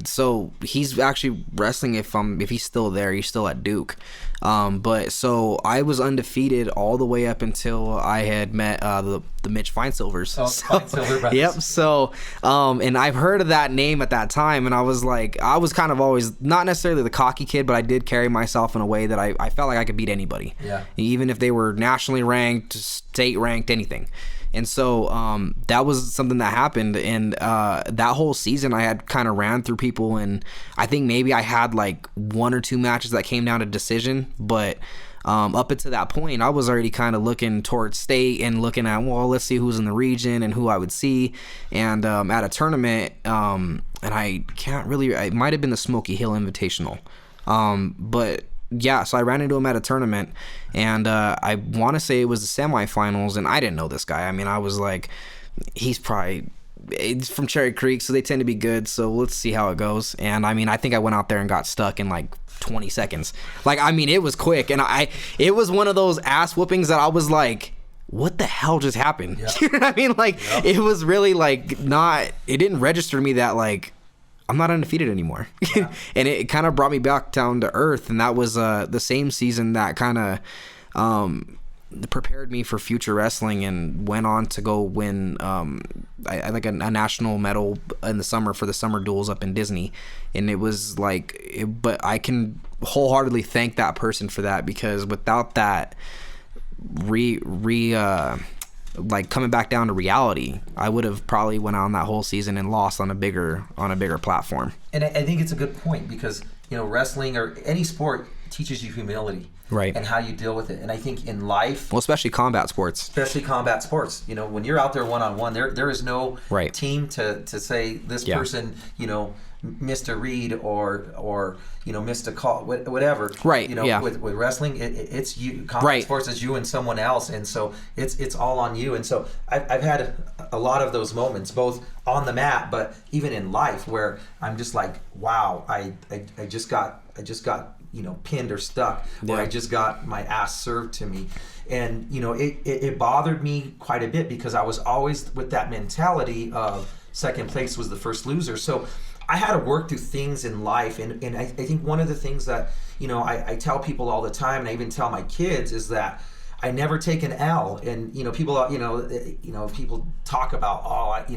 so he's actually wrestling. If he's still there, he's still at Duke. But so I was undefeated all the way up until I had met the Mitch Feinsilvers. Oh, so, Feinsilver brothers. Yep. So, and I've heard of that name at that time, and I was like, I was kind of always not necessarily the cocky kid, but I did carry myself in a way that I felt like I could beat anybody. Yeah. Even if they were nationally ranked, state ranked, anything. And so that was something that happened, and that whole season I had kind of ran through people, and I think maybe I had like one or two matches that came down to decision, but up until that point I was already kind of looking towards state and looking at, well, let's see who's in the region and who I would see, and at a tournament, and I can't really, it might have been the Smoky Hill Invitational, but yeah, so I ran into him at a tournament, and I want to say it was the semifinals, and I didn't know this guy. I mean, I was like, he's from Cherry Creek, so they tend to be good, so let's see how it goes. And I mean, I think I went out there and got stuck in like 20 seconds. Like, I mean, it was quick, and it was one of those ass whoopings that I was like, what the hell just happened? Yep. You know what I mean? Like, It was really like it didn't register to me that, like, I'm not undefeated anymore. Yeah. And it kind of brought me back down to earth. And that was the same season that kind of prepared me for future wrestling, and went on to go win I like a national medal in the summer for the summer duels up in Disney. And it was like, but I can wholeheartedly thank that person for that, because without that like coming back down to reality, I would have probably went on that whole season and lost on a bigger platform. And I think it's a good point, because, you know, wrestling or any sport teaches you humility, right, and how you deal with it. And I think in life, well, especially combat sports, you know, when you're out there one-on-one, there is no team to say this person, you know, missed a read or missed a call, whatever. Right. With wrestling, it's you. Combat sports is you and someone else, and so it's all on you. And so I've had a lot of those moments, both on the mat, but even in life, where I'm just like, wow, I just got pinned or stuck, or I just got my ass served to me. And it bothered me quite a bit, because I was always with that mentality of second place was the first loser. So I had to work through things in life, and I think one of the things that I tell people all the time, and I even tell my kids, is that I never take an L. And people people talk about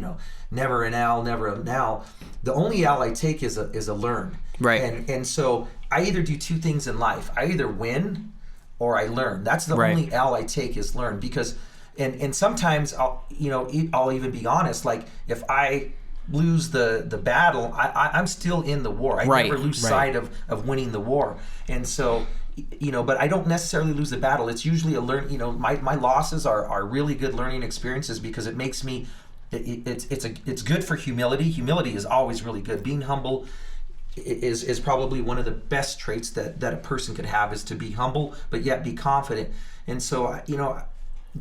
never an L, never an L. The only L I take is a learn. Right. And so I either do two things in life. I either win or I learn. That's the only L I take, is learn. Because and sometimes I'll even be honest, like if I lose the battle, I'm still in the war. I never lose sight of winning the war. And so but I don't necessarily lose the battle. It's usually a learn. My losses are really good learning experiences, because it makes me it's good for humility. Humility is always really good. Being humble is probably one of the best traits that a person could have, is to be humble but yet be confident. And so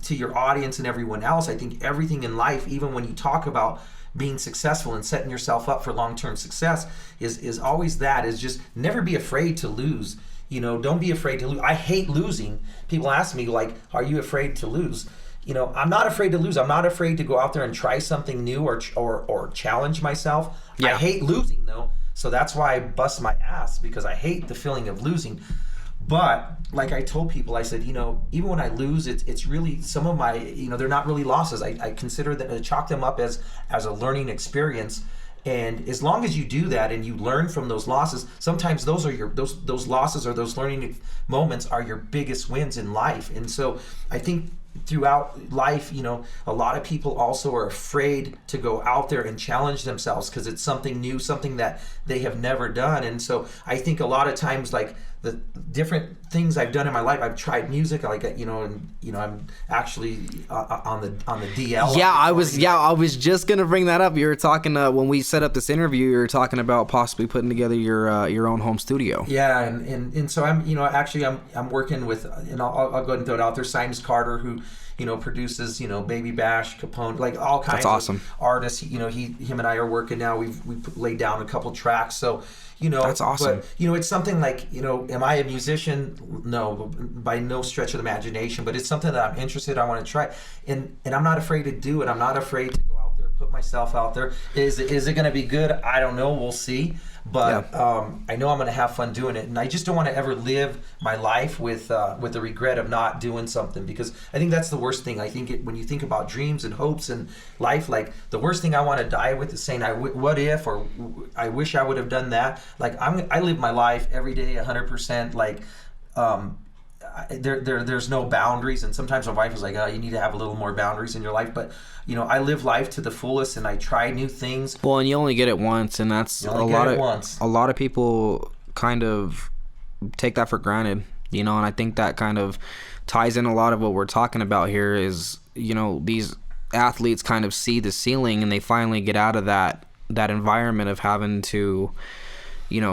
to your audience and everyone else, I think everything in life, even when you talk about being successful and setting yourself up for long-term success, is always is just never be afraid to lose. Don't be afraid to lose. I hate losing. People ask me, like, are you afraid to lose? I'm not afraid to lose. I'm not afraid to go out there and try something new or challenge myself. I hate losing, though. So that's why I bust my ass, because I hate the feeling of losing. But like I told people, I said, even when I lose, it's really some of my, they're not really losses. I consider that, I chalk them up as a learning experience. And as long as you do that and you learn from those losses, sometimes those are those losses or those learning moments are your biggest wins in life. And so I think throughout life, a lot of people also are afraid to go out there and challenge themselves, because it's something new, something that they have never done. And so I think a lot of times, like the different things I've done in my life, I've tried music, like I'm actually on the DL. I was just gonna bring that up. You were talking when we set up this interview, you were talking about possibly putting together your own home studio. Yeah, and so I'm working with, and I'll go ahead and throw it out there, Simons Carter, who produces Baby Bash, Capone, like all kinds of artists. Him and I are working now. We've laid down a couple tracks. So that's awesome. But it's something like, am I a musician? No, by no stretch of the imagination. But it's something that I'm interested. I want to try, and I'm not afraid to do it. I'm not afraid to go out there, put myself out there. Is it going to be good? I don't know. We'll see. But I know I'm going to have fun doing it, and I just don't want to ever live my life with the regret of not doing something, because I think that's the worst thing. I think when you think about dreams and hopes and life, like the worst thing I want to die with is saying, what if, or I wish I would have done that. Like I live my life every day 100%. Like there's no boundaries, and sometimes my wife is like, oh, you need to have a little more boundaries in your life. But I live life to the fullest, and I try new things. Well, and you only get it once, and that's a lot of people kind of take that for granted, and I think that kind of ties in a lot of what we're talking about here is, these athletes kind of see the ceiling, and they finally get out of that environment of having to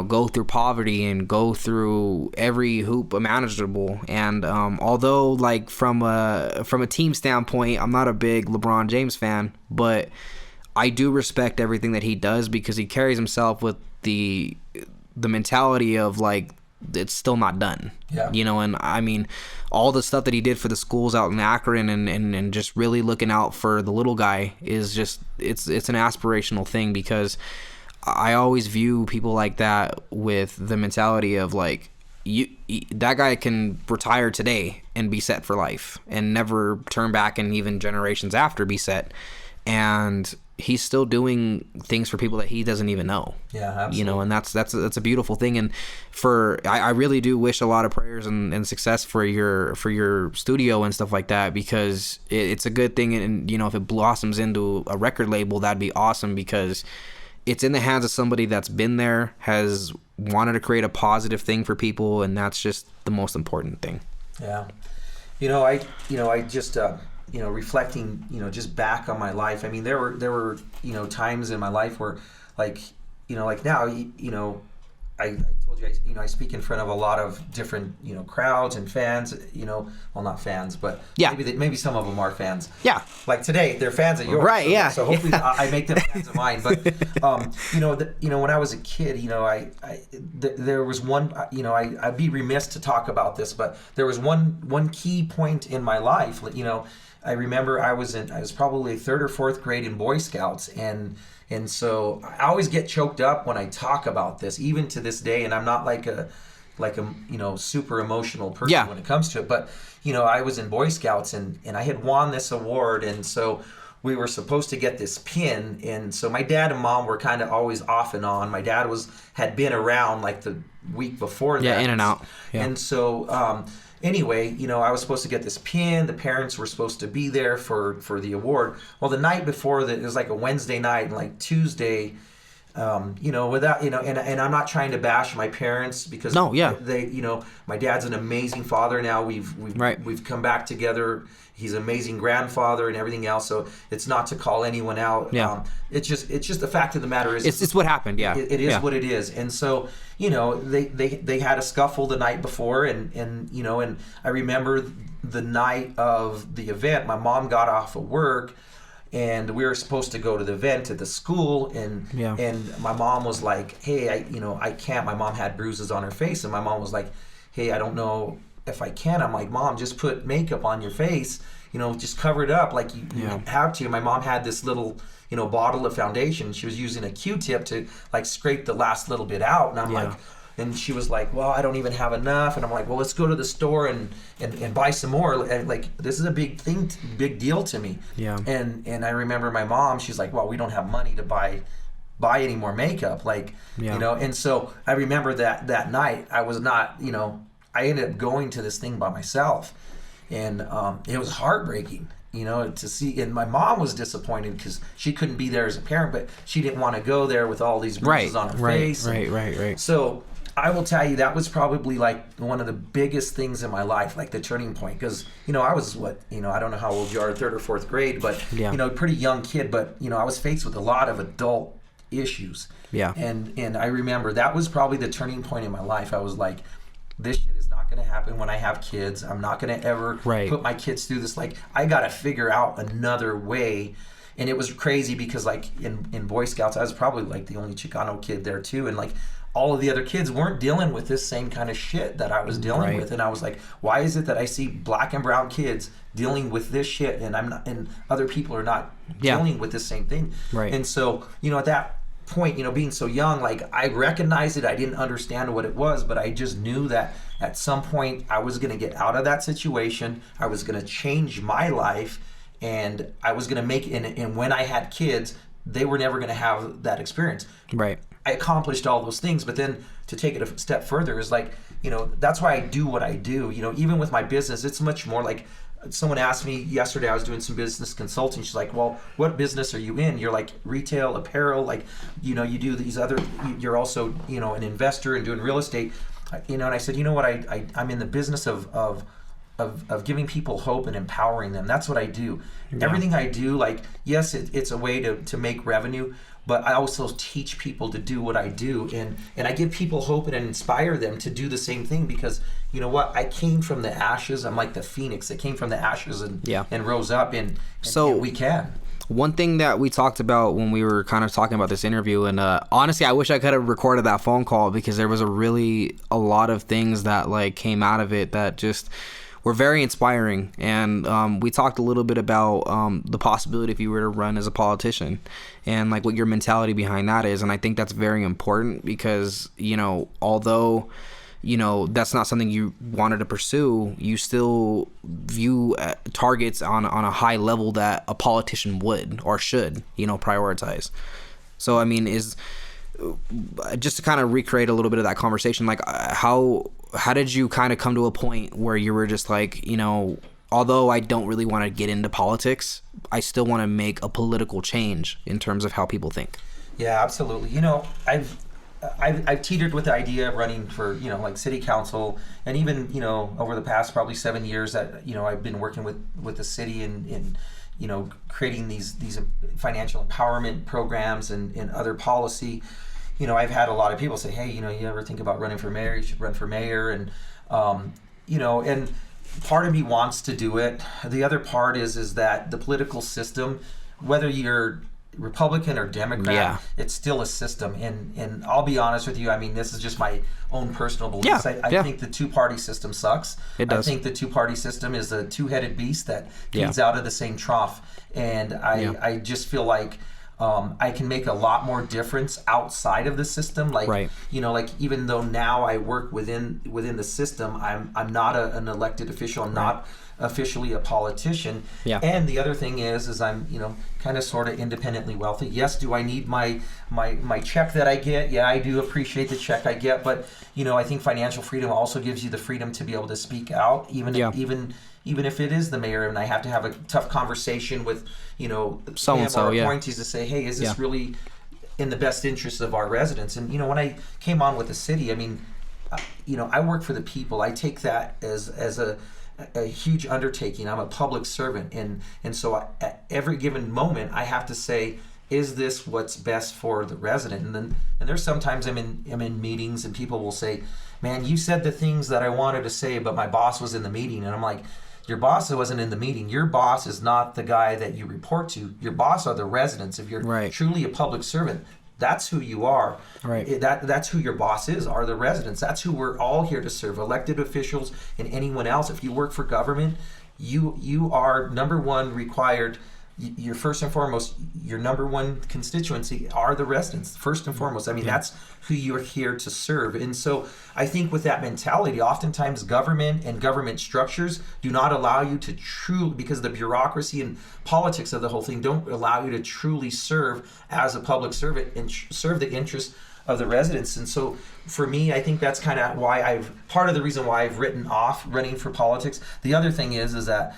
go through poverty and go through every hoop imaginable. And although, like, from a team standpoint, I'm not a big LeBron James fan, but I do respect everything that he does, because he carries himself with the mentality of, like, it's still not done. Yeah. And I mean, all the stuff that he did for the schools out in Akron and just really looking out for the little guy is just, it's an aspirational thing, because I always view people like that with the mentality of, like, that guy can retire today and be set for life and never turn back, and even generations after be set. And he's still doing things for people that he doesn't even know. Yeah, absolutely. And that's a beautiful thing. And I really do wish a lot of prayers and success for your studio and stuff like that, because it's a good thing. And if it blossoms into a record label, that'd be awesome, because it's in the hands of somebody that's been there, has wanted to create a positive thing for people, and that's just the most important thing. Yeah. I just reflecting, just back on my life. I mean, there were times in my life where, like, like now, I told you, I speak in front of a lot of different, crowds and fans, well, not fans, but maybe some of them are fans. Yeah. Like today, they're fans of yours. Right, yeah. So hopefully I make them fans of mine. But, when I was a kid, there was one, I'd be remiss to talk about this, but there was one key point in my life, I remember I was probably 3rd or 4th grade in Boy Scouts, and so I always get choked up when I talk about this, even to this day. And I'm not like a super emotional person when it comes to it. But I was in Boy Scouts, and I had won this award, and so we were supposed to get this pin. And so my dad and mom were kind of always off and on. My dad had been around like the week before that. Yeah, in and out. Yeah. And so anyway, I was supposed to get this pin. The parents were supposed to be there for the award. Well, the night before, it was like a Wednesday night, and like Tuesday, without, and I'm not trying to bash my parents, because they, my dad's an amazing father now. We've come back together. He's an amazing grandfather and everything else. So it's not to call anyone out. Yeah. It's just the fact of the matter is it's what happened. Yeah. It is what it is. And so, they had a scuffle the night before, and I remember the night of the event, my mom got off of work, and we were supposed to go to the event at the school, and my mom was like, hey, I can't. My mom had bruises on her face, and my mom was like, hey, I don't know if I can. I'm like, Mom, just put makeup on your face, just cover it up like you have to. My mom had this little, bottle of foundation. She was using a Q-tip to like scrape the last little bit out. And I'm like, and she was like, well, I don't even have enough. And I'm like, well, let's go to the store and buy some more. And like, this is a big deal to me. Yeah. And I remember my mom, she's like, well, we don't have money to buy any more makeup. Like, and so I remember that night I was not, I ended up going to this thing by myself, and it was heartbreaking, to see. And my mom was disappointed because she couldn't be there as a parent, but she didn't want to go there with all these bruises on her face. Right. So I will tell you, that was probably like one of the biggest things in my life, like the turning point. Because I was I don't know how old you are, 3rd or 4th grade, but pretty young kid. But I was faced with a lot of adult issues. Yeah. And I remember that was probably the turning point in my life. I was like, this shit is not going to happen when I have kids. I'm not going to ever put my kids through this. Like, I got to figure out another way. And it was crazy because, like, in Boy Scouts, I was probably, like, the only Chicano kid there, too. And, like, all of the other kids weren't dealing with this same kind of shit that I was dealing with. And I was like, why is it that I see black and brown kids dealing with this shit, and I'm not, and other people are not dealing with the same thing? Right. And so, at that point, being so young, like, I recognized it. I didn't understand what it was, but I just knew that at some point I was going to get out of that situation. I was going to change my life, and I was going to make it. And when I had kids, they were never going to have that experience. Right. I accomplished all those things, but then to take it a step further is like, that's why I do what I do. Even with my business, it's much more like, someone asked me yesterday, I was doing some business consulting. She's like, well, what business are you in? You're like retail, apparel, like, you do these other, you're also, an investor and doing real estate. And I said, you know what, I'm in the business of giving people hope and empowering them. That's what I do. Yeah. Everything I do, like, yes, it's a way to make revenue, but I also teach people to do what I do. And I give people hope and inspire them to do the same thing, because you know what? I came from the ashes. I'm like the phoenix that came from the ashes and rose up, and so we can. One thing that we talked about when we were kind of talking about this interview, and honestly, I wish I could have recorded that phone call, because there was a lot of things that like came out of it that just were very inspiring. And we talked a little bit about the possibility if you were to run as a politician, and like what your mentality behind that is. And I think that's very important, because although that's not something you wanted to pursue, you still view targets on a high level that a politician would or should, prioritize. So, I mean, is just to kind of recreate a little bit of that conversation, like how did you kind of come to a point where you were just like, although I don't really want to get into politics, I still want to make a political change in terms of how people think? Yeah, absolutely. I've teetered with the idea of running for, like city council, and even, over the past probably 7 years that, I've been working with the city and creating these financial empowerment programs and other policy. I've had a lot of people say, hey, you ever think about running for mayor? You should run for mayor. And, and part of me wants to do it. The other part is that the political system, whether you're Republican or Democrat, it's still a system. And I'll be honest with you, I mean, this is just my own personal beliefs. I think the two-party system sucks. It does. I think the two-party system is a two-headed beast that feeds out of the same trough. And I just feel like I can make a lot more difference outside of the system. Like, even though now I work within the system, I'm not an elected official. I'm not officially a politician. And the other thing is I'm, kind of sort of independently wealthy. Yes, do I need my check that I get? Yeah, I do appreciate the check I get. But, I think financial freedom also gives you the freedom to be able to speak out, even if it is the mayor and I have to have a tough conversation with, so-and-so, appointees to say, hey, is this really in the best interest of our residents? And, when I came on with the city, I mean, I work for the people. I take that as a huge undertaking. I'm a public servant. And so at every given moment, I have to say, is this what's best for the resident? And there's sometimes I'm in meetings and people will say, man, you said the things that I wanted to say, but my boss was in the meeting. And I'm like, your boss wasn't in the meeting. Your boss is not the guy that you report to. Your boss are the residents. If you're truly a public servant, that's who you are. That's who your boss are the residents. That's who we're all here to serve, elected officials and anyone else. If you work for government, you are number one required. You're first and foremost, your number one constituency are the residents, first and foremost. I mean, that's who you're here to serve. And so I think with that mentality, oftentimes government and government structures do not allow you to truly, because the bureaucracy and politics of the whole thing don't allow you to truly serve as a public servant and serve the interests of the residents. And so for me, I think that's kind of why part of the reason why I've written off running for politics. The other thing is that,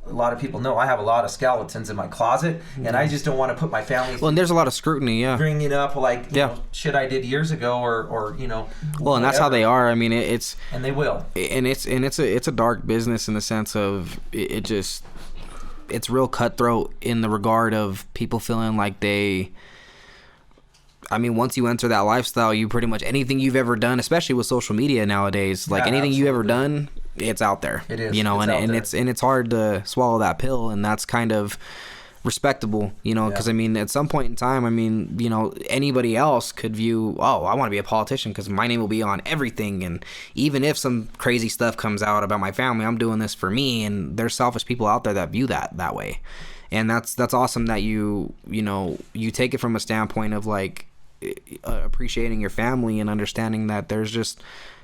a lot of people know I have a lot of skeletons in my closet, and I just don't want to put my family. Well, and there's a lot of scrutiny, bringing up like shit I did years ago, or Well, whatever. And that's how they are. I mean, it's and they will, and it's a dark business in the sense of it's real cutthroat in the regard of people feeling like they. I mean, once you enter that lifestyle, you pretty much anything you've ever done, especially with social media nowadays, like anything you've ever done, it's out there. It is, it's hard to swallow that pill, and that's kind of respectable, because I mean, at some point in time, I mean, anybody else could view, oh, I want to be a politician because my name will be on everything, and even if some crazy stuff comes out about my family, I'm doing this for me, and there's selfish people out there that view that way, and that's awesome that you take it from a standpoint of like appreciating your family and understanding that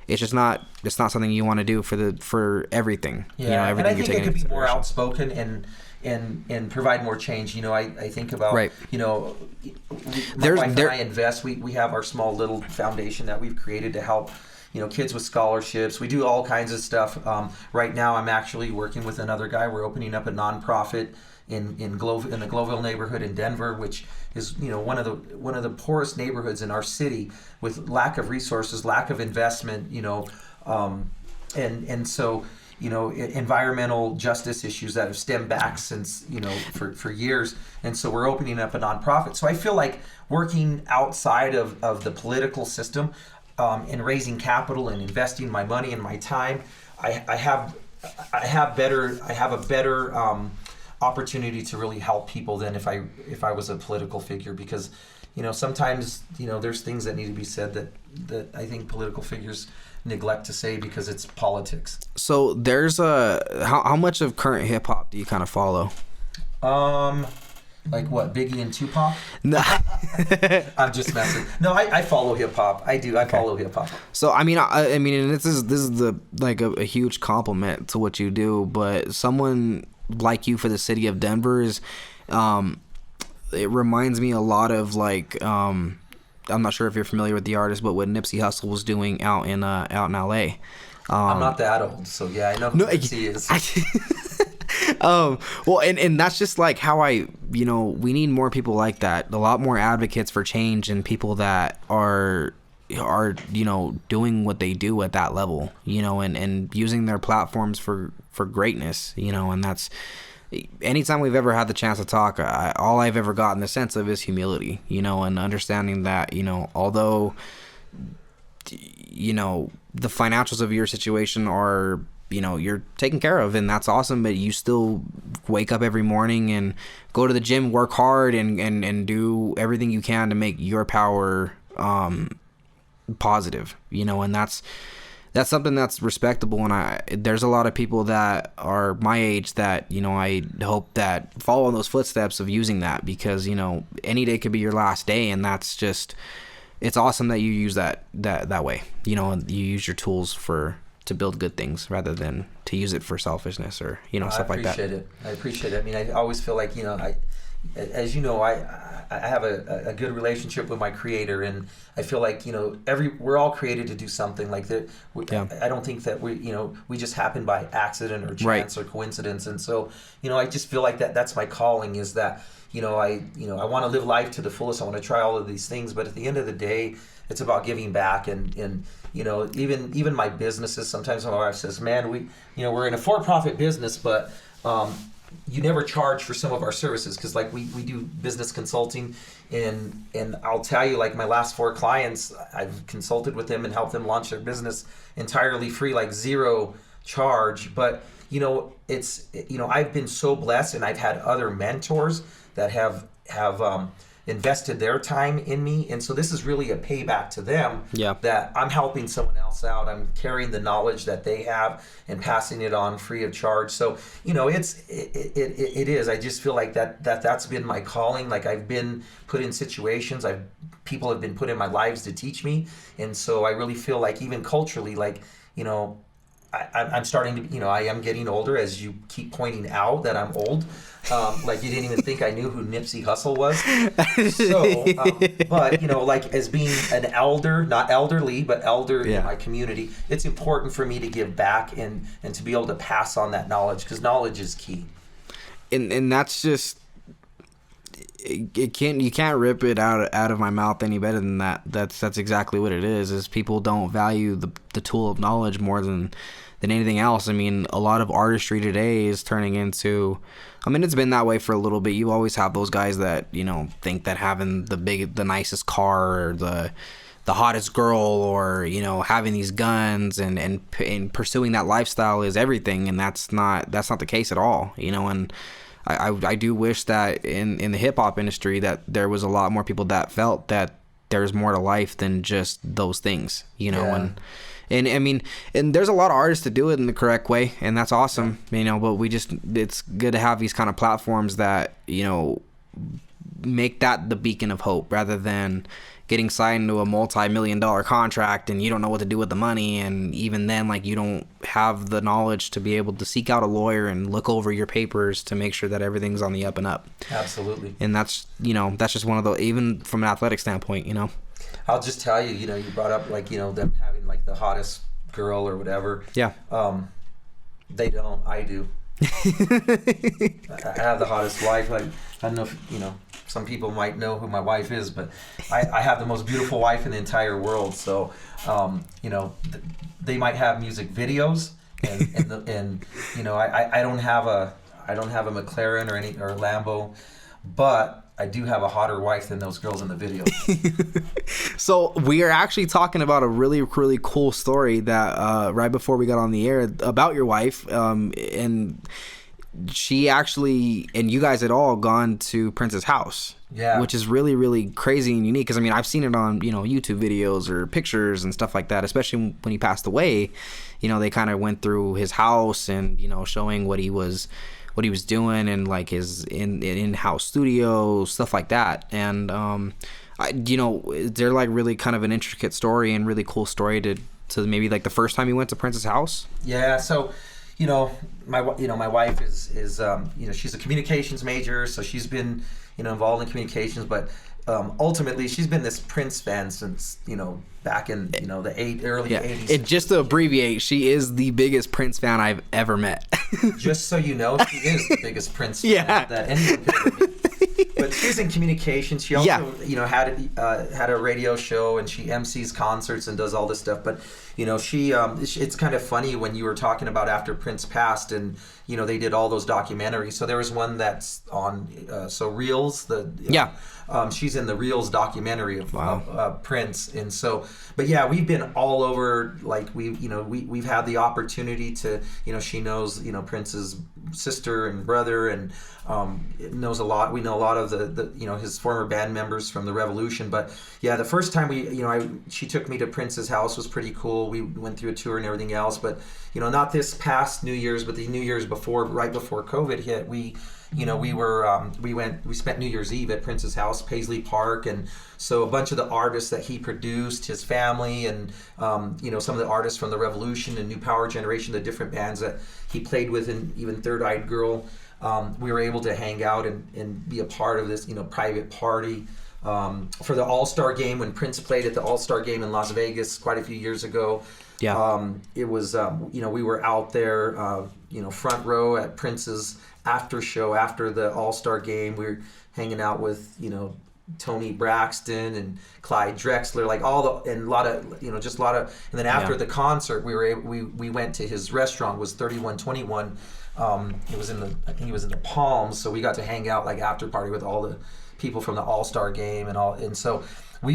it's not something you want to do for everything. Everything and I think it could be more outspoken and provide more change. I think about my wife and I invest. We have our small little foundation that we've created to help kids with scholarships. We do all kinds of stuff. Right now, I'm actually working with another guy. We're opening up a nonprofit in the Glowville neighborhood in Denver, which is one of the poorest neighborhoods in our city, with lack of resources, lack of investment, and so environmental justice issues that have stemmed back since for years, and so we're opening up a nonprofit. So I feel like working outside of the political system, and raising capital and investing my money and my time, I have a better opportunity to really help people than if I was a political figure, because sometimes there's things that need to be said that I think political figures neglect to say because it's politics. So there's how much of current hip hop do you kind of follow? Like what, Biggie and Tupac? No. I'm just messing. No, I follow hip hop. I do. I follow hip hop. So I mean, and this is a huge compliment to what you do, but someone like you for the city of Denver is, it reminds me a lot of like, I'm not sure if you're familiar with the artist, but what Nipsey Hussle was doing out in LA. I'm not that old, so yeah, I know who Nipsey is. Well, and that's just like how we need more people like that, a lot more advocates for change, and people that are doing what they do at that level, and using their platforms for greatness, and that's, anytime we've ever had the chance to talk, all I've ever gotten the sense of is humility, and understanding that, although, the financials of your situation are, you're taken care of, and that's awesome, but you still wake up every morning and go to the gym, work hard, and do everything you can to make your power positive, and that's something that's respectable. And there's a lot of people that are my age that, I hope that follow in those footsteps of using that, because, any day could be your last day, and that's just, it's awesome that you use that way, and you use your tools to build good things rather than to use it for selfishness or, stuff like that. I appreciate it. I mean, I always feel like, as you know, I have a good relationship with my creator, and I feel like, we're all created to do something like that. I don't think that we just happen by accident or chance or coincidence. And so, I just feel like that's my calling, is that, I want to live life to the fullest. I want to try all of these things, but at the end of the day, it's about giving back. And even my businesses, sometimes my wife says, man, we're in a for-profit business, but you never charge for some of our services, because like we do business consulting, and I'll tell you, like my last 4 clients, I've consulted with them and helped them launch their business entirely free, like zero charge. But it's I've been so blessed, and I've had other mentors that have invested their time in me, and so this is really a payback to them. That I'm helping someone else out. I'm carrying the knowledge that they have and passing it on free of charge. So it is. I just feel like that's been my calling. Like I've been put in situations. People have been put in my lives to teach me, and so I really feel like, even culturally, like I'm starting to, I am getting older, as you keep pointing out that I'm old. Like you didn't even think I knew who Nipsey Hussle was. So, but like as being an elder, not elderly, but elder in my community, it's important for me to give back and to be able to pass on that knowledge, because knowledge is key. And that's just, you can't rip it out of my mouth any better than that. That's exactly what it is people don't value the tool of knowledge more than anything else. I mean, a lot of artistry today is turning into, it's been that way for a little bit. You always have those guys that, think that having the nicest car, or the hottest girl, or, having these guns and pursuing that lifestyle is everything. And that's not the case at all, and I do wish that in the hip hop industry that there was a lot more people that felt that there's more to life than just those things, And I mean, and there's a lot of artists that do it in the correct way, and that's awesome, but it's good to have these kind of platforms that, make that the beacon of hope, rather than getting signed to a multi-million-dollar contract and you don't know what to do with the money, and even then, like, you don't have the knowledge to be able to seek out a lawyer and look over your papers to make sure that everything's on the up and up. Absolutely. And that's just one of the, even from an athletic standpoint, I'll just tell you, you brought up, like, them having, like, the hottest girl or whatever. Yeah. They don't. I do. I have the hottest wife. Like, I don't know if, some people might know who my wife is, but I have the most beautiful wife in the entire world. So, they might have music videos, and I don't have a McLaren or a Lambo, but I do have a hotter wife than those girls in the video. So we are actually talking about a really, really cool story that right before we got on the air about your wife, and she actually, and you guys had all gone to Prince's house. Yeah. Which is really, really crazy and unique, because I've seen it on YouTube videos or pictures and stuff like that, especially when he passed away. They kind of went through his house and showing what he was doing, and like his in-house studio, stuff like that. And they're like really kind of an intricate story and really cool story to maybe like the first time you went to Prince's house. Yeah. So, my wife is she's a communications major, so she's been involved in communications, but ultimately she's been this Prince fan since back in the early 80s. Just to abbreviate, she is the biggest Prince fan I've ever met. Just so you know, she is the biggest Prince fan that anyone could ever meet. But she's in communications. She also, had a radio show, and she MCs concerts and does all this stuff. But, it's kind of funny when you were talking about after Prince passed, and, they did all those documentaries. So there was one that's on, Reels, she's in the Reels documentary of Prince. And so, but yeah, we've been all over, like we've had the opportunity to, she knows, Prince's sister and brother, and knows a lot. We know a lot of the his former band members from the Revolution. But yeah, the first time she took me to Prince's house was pretty cool. We went through a tour and everything else, but not this past New Year's, but the New Year's before, right before COVID hit, we spent New Year's Eve at Prince's house, Paisley Park, and so a bunch of the artists that he produced, his family, and some of the artists from the Revolution and New Power Generation, the different bands that he played with, and even Third Eyed Girl, we were able to hang out and be a part of this private party for the All-Star Game when Prince played at the All-Star Game in Las Vegas quite a few years ago. It was we were out there front row at Prince's after show after the All-Star Game. We were hanging out with Tony Braxton and Clyde Drexler, like and a lot of and then after the concert we went to his restaurant, was 3121. It was I think he was in the Palms, so we got to hang out like after party with all the people from the All-Star Game and so we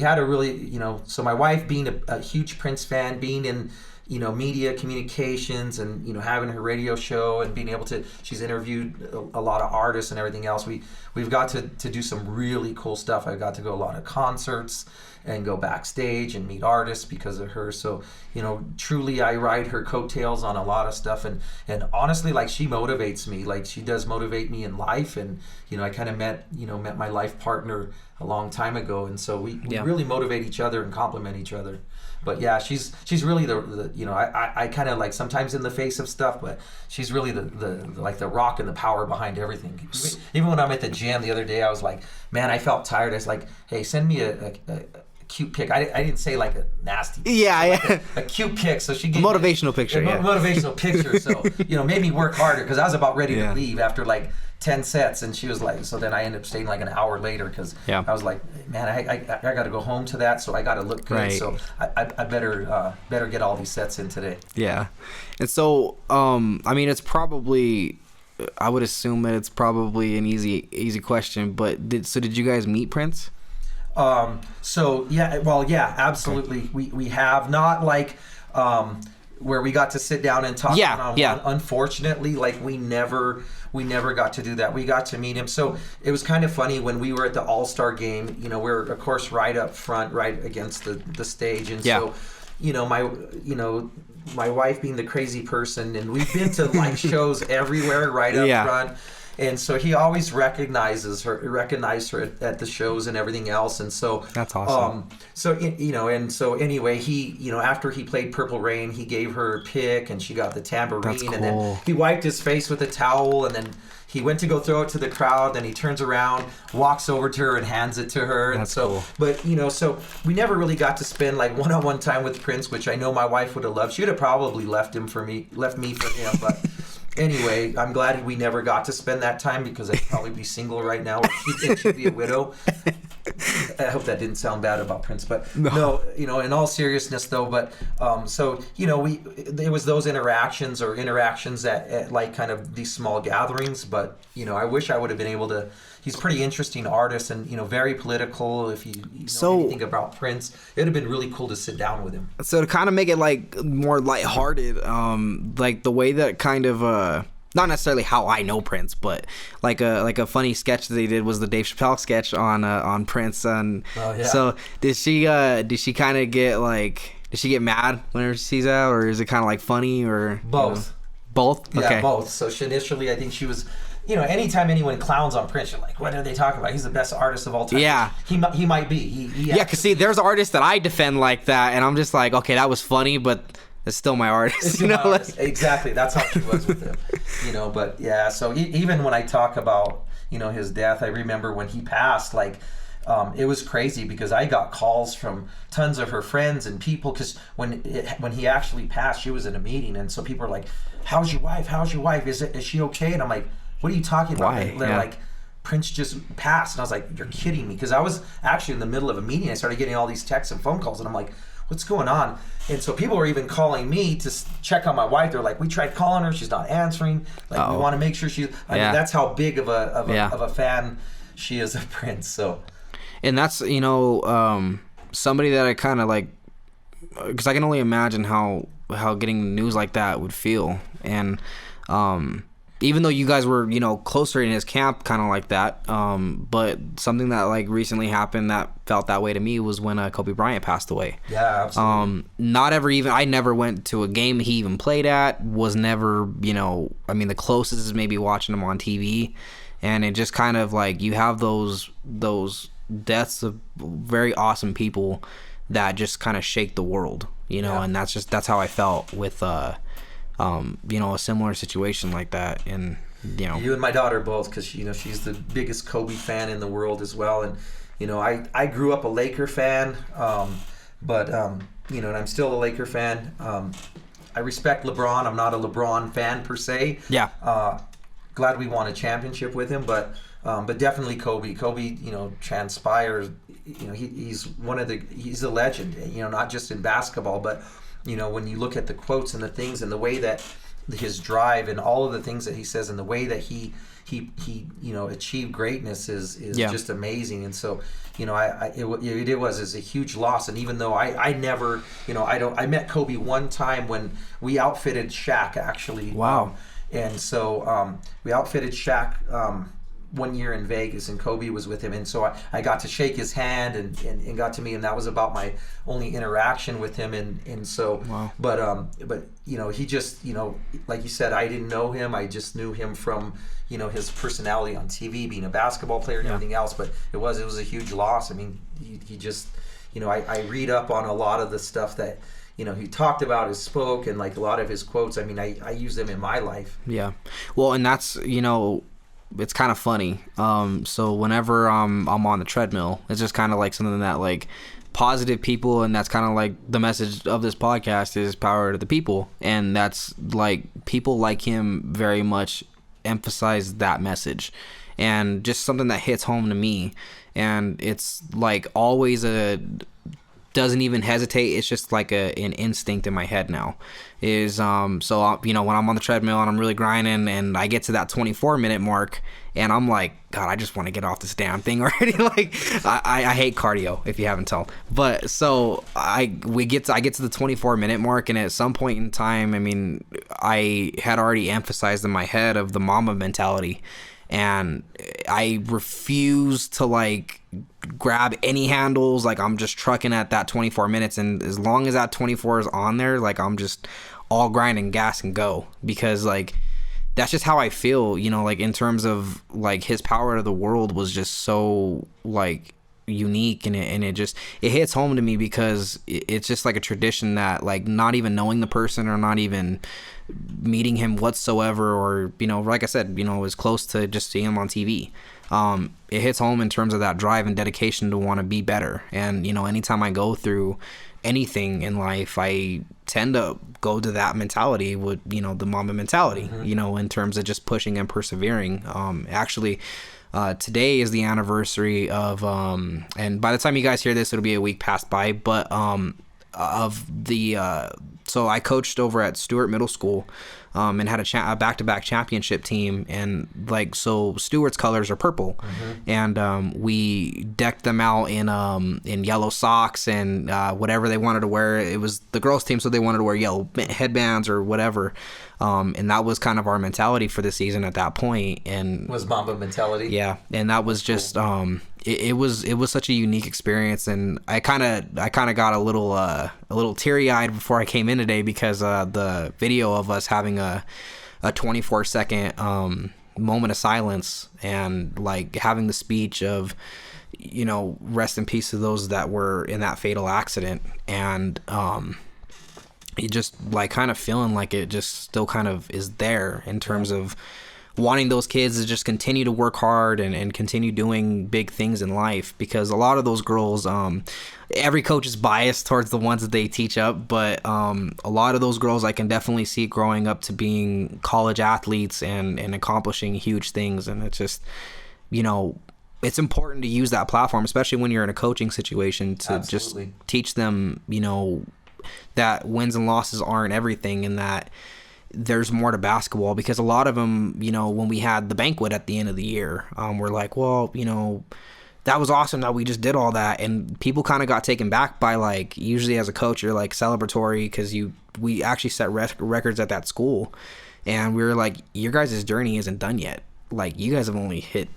had a really so my wife being a huge Prince fan, being in media communications, and having her radio show and being able to, she's interviewed a lot of artists and everything else. We've got to do some really cool stuff. I got to go a lot of concerts and go backstage and meet artists because of her. So truly I ride her coattails on a lot of stuff, and honestly, like, she motivates me. Like, she does motivate me in life, and I kind of met my life partner a long time ago, and so we really motivate each other and complement each other. But yeah, she's really the I kind of like sometimes in the face of stuff, but she's really the rock and the power behind everything. Even when I'm at the gym the other day, I was like, man, I felt tired. I was like, hey, send me a cute pic. I didn't say like a nasty pic, like a cute pic. So she gave motivational picture. Motivational picture. So made me work harder, because I was about ready to leave after like 10 sets, and she was like, so then I ended up staying like an hour later, because I was like, man, I got to go home to that, so I got to look good. Right. So I better get all these sets in today. Yeah. And so it's probably, I would assume that it's probably an easy question, but did you guys meet Prince? Absolutely. Okay. We have not, like where we got to sit down and talk one-on-one. Unfortunately, like we never got to do that. We got to meet him. So it was kind of funny when we were at the All-Star Game, we're of course right up front, right against the stage. And so, my wife being the crazy person, and we've been to like shows everywhere right up front. And so he always recognized her at the shows and everything else. And so that's awesome. So anyway, he, after he played Purple Rain, he gave her a pick, and she got the tambourine. That's cool. And then he wiped his face with a towel, and then he went to go throw it to the crowd. Then he turns around, walks over to her, and hands it to her. And that's cool. But so we never really got to spend like one-on-one time with Prince, which I know my wife would have loved. She would have probably left me for him, but. Anyway, I'm glad we never got to spend that time, because I'd probably be single right now, or she'd be a widow. I hope that didn't sound bad about Prince, but no, in all seriousness though, but there was those interactions at like kind of these small gatherings, but I wish I would have been able to. He's a pretty interesting artist, and very political. If you know anything about Prince, it'd have been really cool to sit down with him. So to kind of make it like more lighthearted, like the way that kind of not necessarily how I know Prince, but like a funny sketch that they did was the Dave Chappelle sketch on Prince. And so did she kind of get like, did she get mad whenever she sees that, or is it kind of like funny, or both? Both? Yeah, okay. Both. So initially, I think she was. Anytime anyone clowns on Prince, you're like, what are they talking about? He's the best artist of all time. Yeah. He might be. Because see, there's artists that I defend like that, and I'm just like, okay, that was funny, but it's still my artist. It's still my artist. Exactly. That's how she was with him. But yeah, so even when I talk about, his death, I remember when he passed, like, it was crazy, because I got calls from tons of her friends and people, because when he actually passed, she was in a meeting, and so people are like, how's your wife? Is she okay? And I'm like, what are you talking about? Why? They're like, Prince just passed. And I was like, you're kidding me. Because I was actually in the middle of a meeting. I started getting all these texts and phone calls, and I'm like, what's going on? And so people were even calling me to check on my wife. They're like, we tried calling her, she's not answering. Like, we want to make sure she's. I mean, that's how big of a fan she is of Prince. So, and that's somebody that I kind of like, because I can only imagine how getting news like that would feel. And even though you guys were closer in his camp, kind of like that, but something that like recently happened that felt that way to me was when Kobe Bryant passed away. Yeah, absolutely. I never went to a game he even played at. Was never, I mean, the closest is maybe watching him on TV, and it just kind of like you have those deaths of very awesome people that just kind of shake the world, and that's how I felt with a similar situation like that. And you and my daughter both, because she's the biggest Kobe fan in the world as well. And I grew up a Laker fan, but and I'm still a Laker fan. I respect LeBron. I'm not a LeBron fan per se. Yeah. Glad we won a championship with him, but definitely Kobe. Kobe, transpires. He's a legend. Not just in basketball, but when you look at the quotes and the things and the way that his drive and all of the things that he says and the way that he achieved greatness is just amazing. And so it was a huge loss. And even though I never I met Kobe one time when we outfitted Shaq, actually. Wow. And so we outfitted Shaq 1 year in Vegas, and Kobe was with him, and so I got to shake his hand and got to meet him. That was about my only interaction with him, and so wow. But he just like you said, I didn't know him. I just knew him from his personality on TV, being a basketball player and everything else. But it was a huge loss. I mean, he just I read up on a lot of the stuff that he talked about, his spoke, and like a lot of his quotes. I mean, I use them in my life. Yeah, well, and that's it's kind of funny. So whenever I'm on the treadmill, it's just kind of like something that like positive people, and that's kind of like the message of this podcast is power to the people, and that's like people like him very much emphasize that message, and just something that hits home to me, and it's like always doesn't even hesitate. It's just like an instinct in my head now is so when I'm on the treadmill and I'm really grinding and I get to that 24-minute mark and I'm like, God, I just want to get off this damn thing already. Like I hate cardio, if you haven't told. But so I get to the 24-minute mark, and at some point in time, I mean, I had already emphasized in my head of the Mamba mentality, and I refuse to like grab any handles. Like I'm just trucking at that 24 minutes, and as long as that 24 is on there, like I'm just all grind and gas and go, because like that's just how I feel, like in terms of like his power to the world was just so like unique, and it hits home to me because it's just like a tradition that, like, not even knowing the person or not even meeting him whatsoever, or like I said, as close to just seeing him on TV, it hits home in terms of that drive and dedication to want to be better. And anytime I go through anything in life, I tend to go to that mentality with the Mamba mentality, in terms of just pushing and persevering. Actually, today is the anniversary of and by the time you guys hear this, it'll be a week passed by, but of the so I coached over at Stewart Middle School, and had a back-to-back championship team, and like, so Stewart's colors are purple, and we decked them out in yellow socks and whatever they wanted to wear. It was the girls' team, so they wanted to wear yellow headbands or whatever, and that was kind of our mentality for the season at that point. And was Mamba mentality. Yeah, and that was just it was such a unique experience, and I kind of got a little teary-eyed before I came in today, because the video of us having a 24-second moment of silence, and like having the speech of rest in peace to those that were in that fatal accident, and it just like kind of feeling like it just still kind of is there in terms of wanting those kids to just continue to work hard and continue doing big things in life, because a lot of those girls, every coach is biased towards the ones that they teach up, but a lot of those girls I can definitely see growing up to being college athletes and accomplishing huge things, and it's just it's important to use that platform, especially when you're in a coaching situation, to Absolutely. just teach them, that wins and losses aren't everything, and that there's more to basketball. Because a lot of them, when we had the banquet at the end of the year, we're like, well, that was awesome that we just did all that, and people kind of got taken back by, like, usually as a coach you're like celebratory because we actually set records at that school, and we were like, your guys' journey isn't done yet. Like, you guys have only hit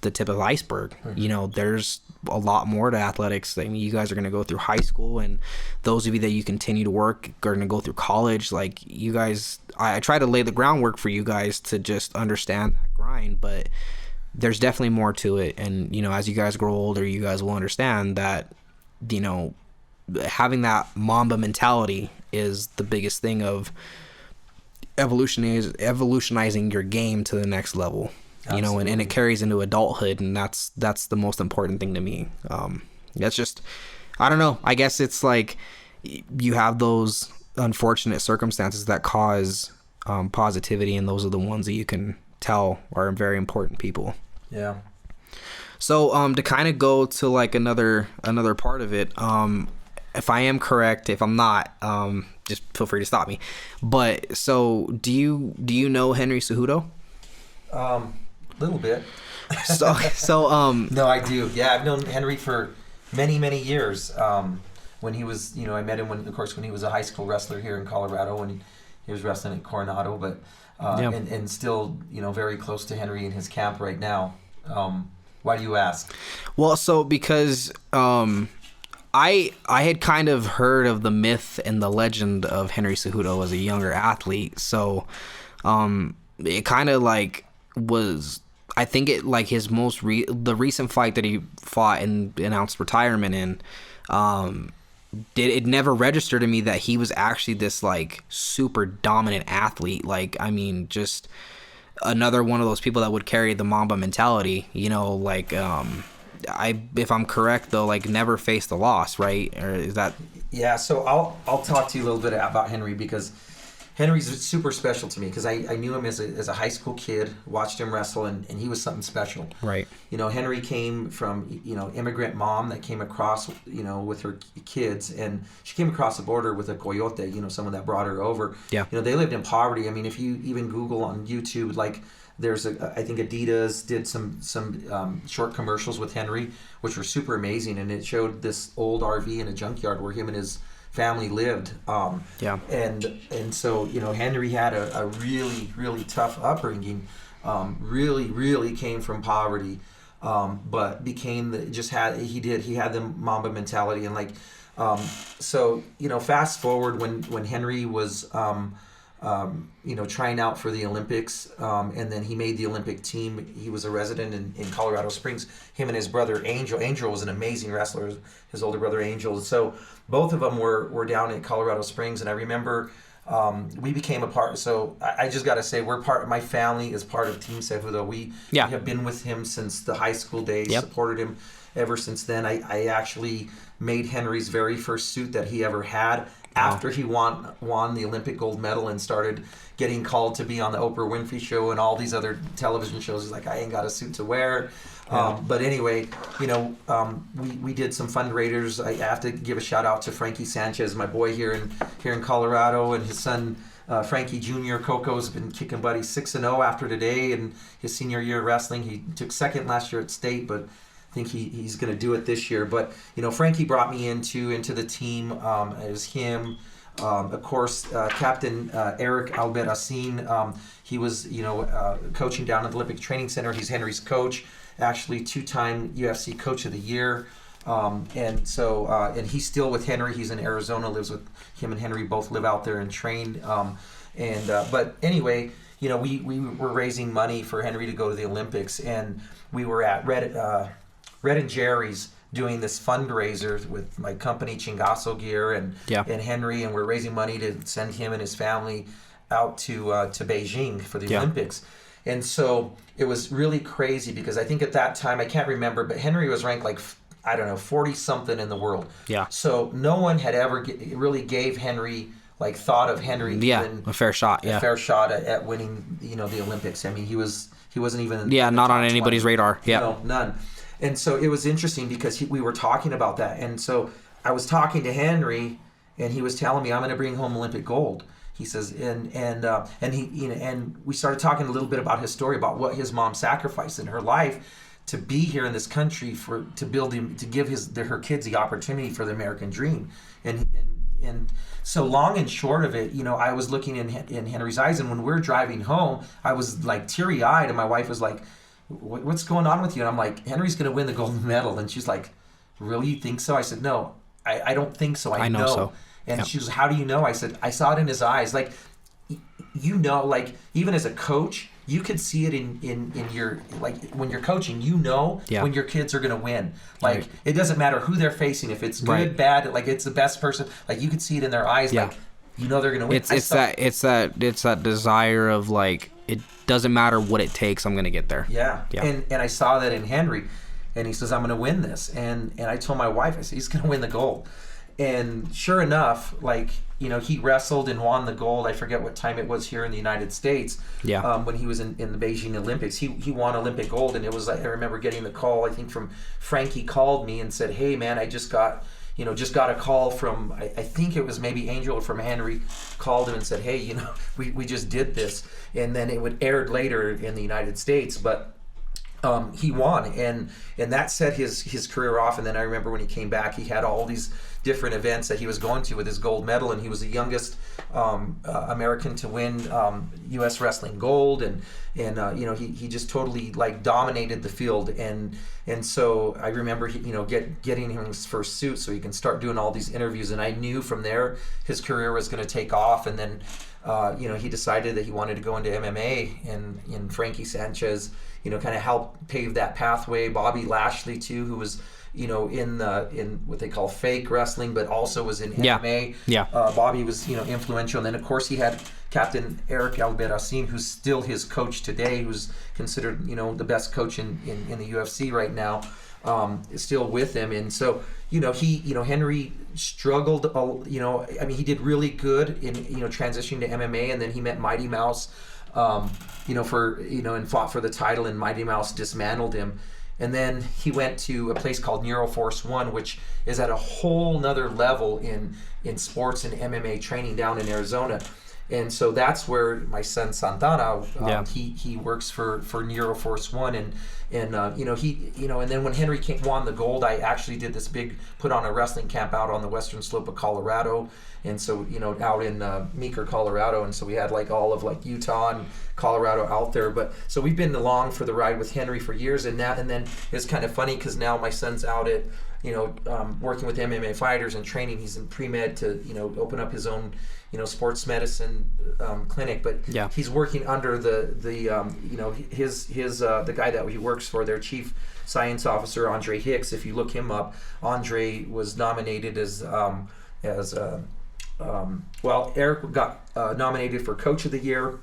the tip of the iceberg. There's a lot more to athletics. I mean, you guys are going to go through high school, and those of you that you continue to work are going to go through college. Like, you guys, I try to lay the groundwork for you guys to just understand that grind, but there's definitely more to it. And as you guys grow older, you guys will understand that having that Mamba mentality is the biggest thing of evolutionizing your game to the next level. And it carries into adulthood, and that's the most important thing to me. That's just, I don't know, I guess it's like you have those unfortunate circumstances that cause positivity, and those are the ones that you can tell are very important people. Yeah. So to kind of go to like another part of it, if I am correct, if I'm not, just feel free to stop me. But so do you know Henry Cejudo? Little bit. No, I do. Yeah, I've known Henry for many, many years. When he was, I met him when he was a high school wrestler here in Colorado, when he was wrestling at Coronado, but and still, very close to Henry in his camp right now. Why do you ask? Well, so because I had kind of heard of the myth and the legend of Henry Cejudo as a younger athlete, so it kind of like was, I think it like his most the recent fight that he fought and announced retirement in, it never registered to me that he was actually this like super dominant athlete. Like, I mean, just another one of those people that would carry the Mamba mentality, like if I'm correct though, like never faced a loss, right? Or is that? Yeah, so I'll talk to you a little bit about Henry, because Henry's super special to me, because I knew him as a high school kid, watched him wrestle, and he was something special. Right. Henry came from, immigrant mom that came across, with her kids, and she came across the border with a coyote, someone that brought her over. Yeah. They lived in poverty. I mean, if you even Google on YouTube, like, there's I think Adidas did some short commercials with Henry, which were super amazing, and it showed this old RV in a junkyard where him and his family lived. And so Henry had a really, really tough upbringing. Really came from poverty, but became he had the Mamba mentality, and like fast forward when Henry was trying out for the Olympics, and then he made the Olympic team. He was a resident in Colorado Springs. Him and his brother Angel was an amazing wrestler, his older brother Angel. So both of them were down in Colorado Springs, and I remember we became a part. So I just got to say, my family is part of Team Cejudo. We have been with him since the high school days, supported him ever since then. I actually made Henry's very first suit that he ever had after he won the Olympic gold medal and started getting called to be on the Oprah Winfrey Show and all these other television shows. He's like, I ain't got a suit to wear. But anyway, we did some fundraisers. I have to give a shout out to Frankie Sanchez, my boy here in Colorado, and his son Frankie Jr. Coco's been kicking buddy 6-0 after today and his senior year of wrestling. He took second last year at state, but I think he's going to do it this year. But Frankie brought me into the team. It was him. Of course, Captain Eric Alberacin. He was coaching down at the Olympic Training Center. He's Henry's coach, actually 2-time UFC Coach of the Year. And he's still with Henry. He's in Arizona. Lives with him, and Henry both live out there and train. But anyway, we were raising money for Henry to go to the Olympics, and we were at Red and Jerry's doing this fundraiser with my company Chingazo Gear and Henry, and we're raising money to send him and his family out to Beijing for the Olympics. And so it was really crazy, because I think at that time, I can't remember, but Henry was ranked like, I don't know, 40-something in the world. Yeah. So no one had ever really gave Henry, thought of Henry even a fair shot. A fair shot at winning, the Olympics. I mean, he was He wasn't even not on anybody's 20. radar. Yeah, No, none. And so it was interesting because we were talking about that, and so I was talking to Henry, and he was telling me, I'm going to bring home Olympic gold. He says, and he, you know, and we started talking a little bit about his story, about what his mom sacrificed in her life to be here in this country, to give her kids the opportunity for the American dream. And so long and short of it, you know, I was looking in Henry's eyes, and when we were driving home, I was like teary eyed, and my wife was like, what's going on with you? And I'm like, Henry's going to win the gold medal. And she's like, really, you think so? I said, no, I don't think so. I know so. And she goes, how do you know? I said, I saw it in his eyes. Like, you know, like, even as a coach, you could see it in your, like, when you're coaching, you know, when your kids are going to win. Like, it doesn't matter who they're facing. If it's good, bad, like, it's the best person. Like, you could see it in their eyes. Like, you know, they're going to win. It's that desire of, like, it doesn't matter what it takes, I'm going to get there. Yeah. And I saw that in Henry. And he says, I'm going to win this. And I told my wife, I said, he's going to win the gold. And sure enough, like, you know, he wrestled and won the gold. I forget what time it was here in the United States. Yeah. When he was in the Beijing Olympics, he won Olympic gold, and it was like, I remember getting the call. I think from Frankie called me and said, "Hey man, I just got a call from I think it was maybe Angel from Henry, called him and said, hey, you know, we just did this," and then it would aired later in the United States, but. He won, and that set his career off. And then I remember when he came back, he had all these different events that he was going to with his gold medal, and he was the youngest American to win U.S. wrestling gold, and you know, he just totally like dominated the field, and so I remember getting him his first suit so he can start doing all these interviews, and I knew from there his career was going to take off. And then you know, he decided that he wanted to go into MMA, and Frankie Sanchez, you know, kind of helped pave that pathway. Bobby Lashley too, who was, you know, in what they call fake wrestling, but also was in MMA. Yeah. Bobby was, you know, influential. And then of course he had Captain Eric Albarracin, who's still his coach today, who's considered, you know, the best coach in the UFC right now, is still with him. And so, you know, Henry struggled, you know, I mean, he did really good in, you know, transitioning to MMA, and then he met Mighty Mouse, you know, and fought for the title, and Mighty Mouse dismantled him. And then he went to a place called Neuroforce One, which is at a whole nother level in sports and MMA training down in Arizona. And so that's where my son Santana, he works for Neuroforce One, and you know, and then when Henry won the gold, I actually did this put on a wrestling camp out on the western slope of Colorado. And so, you know, out in Meeker, Colorado, and so we had like all of like Utah and Colorado out there. But so we've been along for the ride with Henry for years, and then it's kind of funny because now my son's out at, you know, working with MMA fighters and training. He's in pre-med to, you know, open up his own, you know, sports medicine clinic. But he's working under the you know, his the guy that he works for, their chief science officer, Andre Hicks. If you look him up, Andre was nominated as well, Eric got nominated for Coach of the Year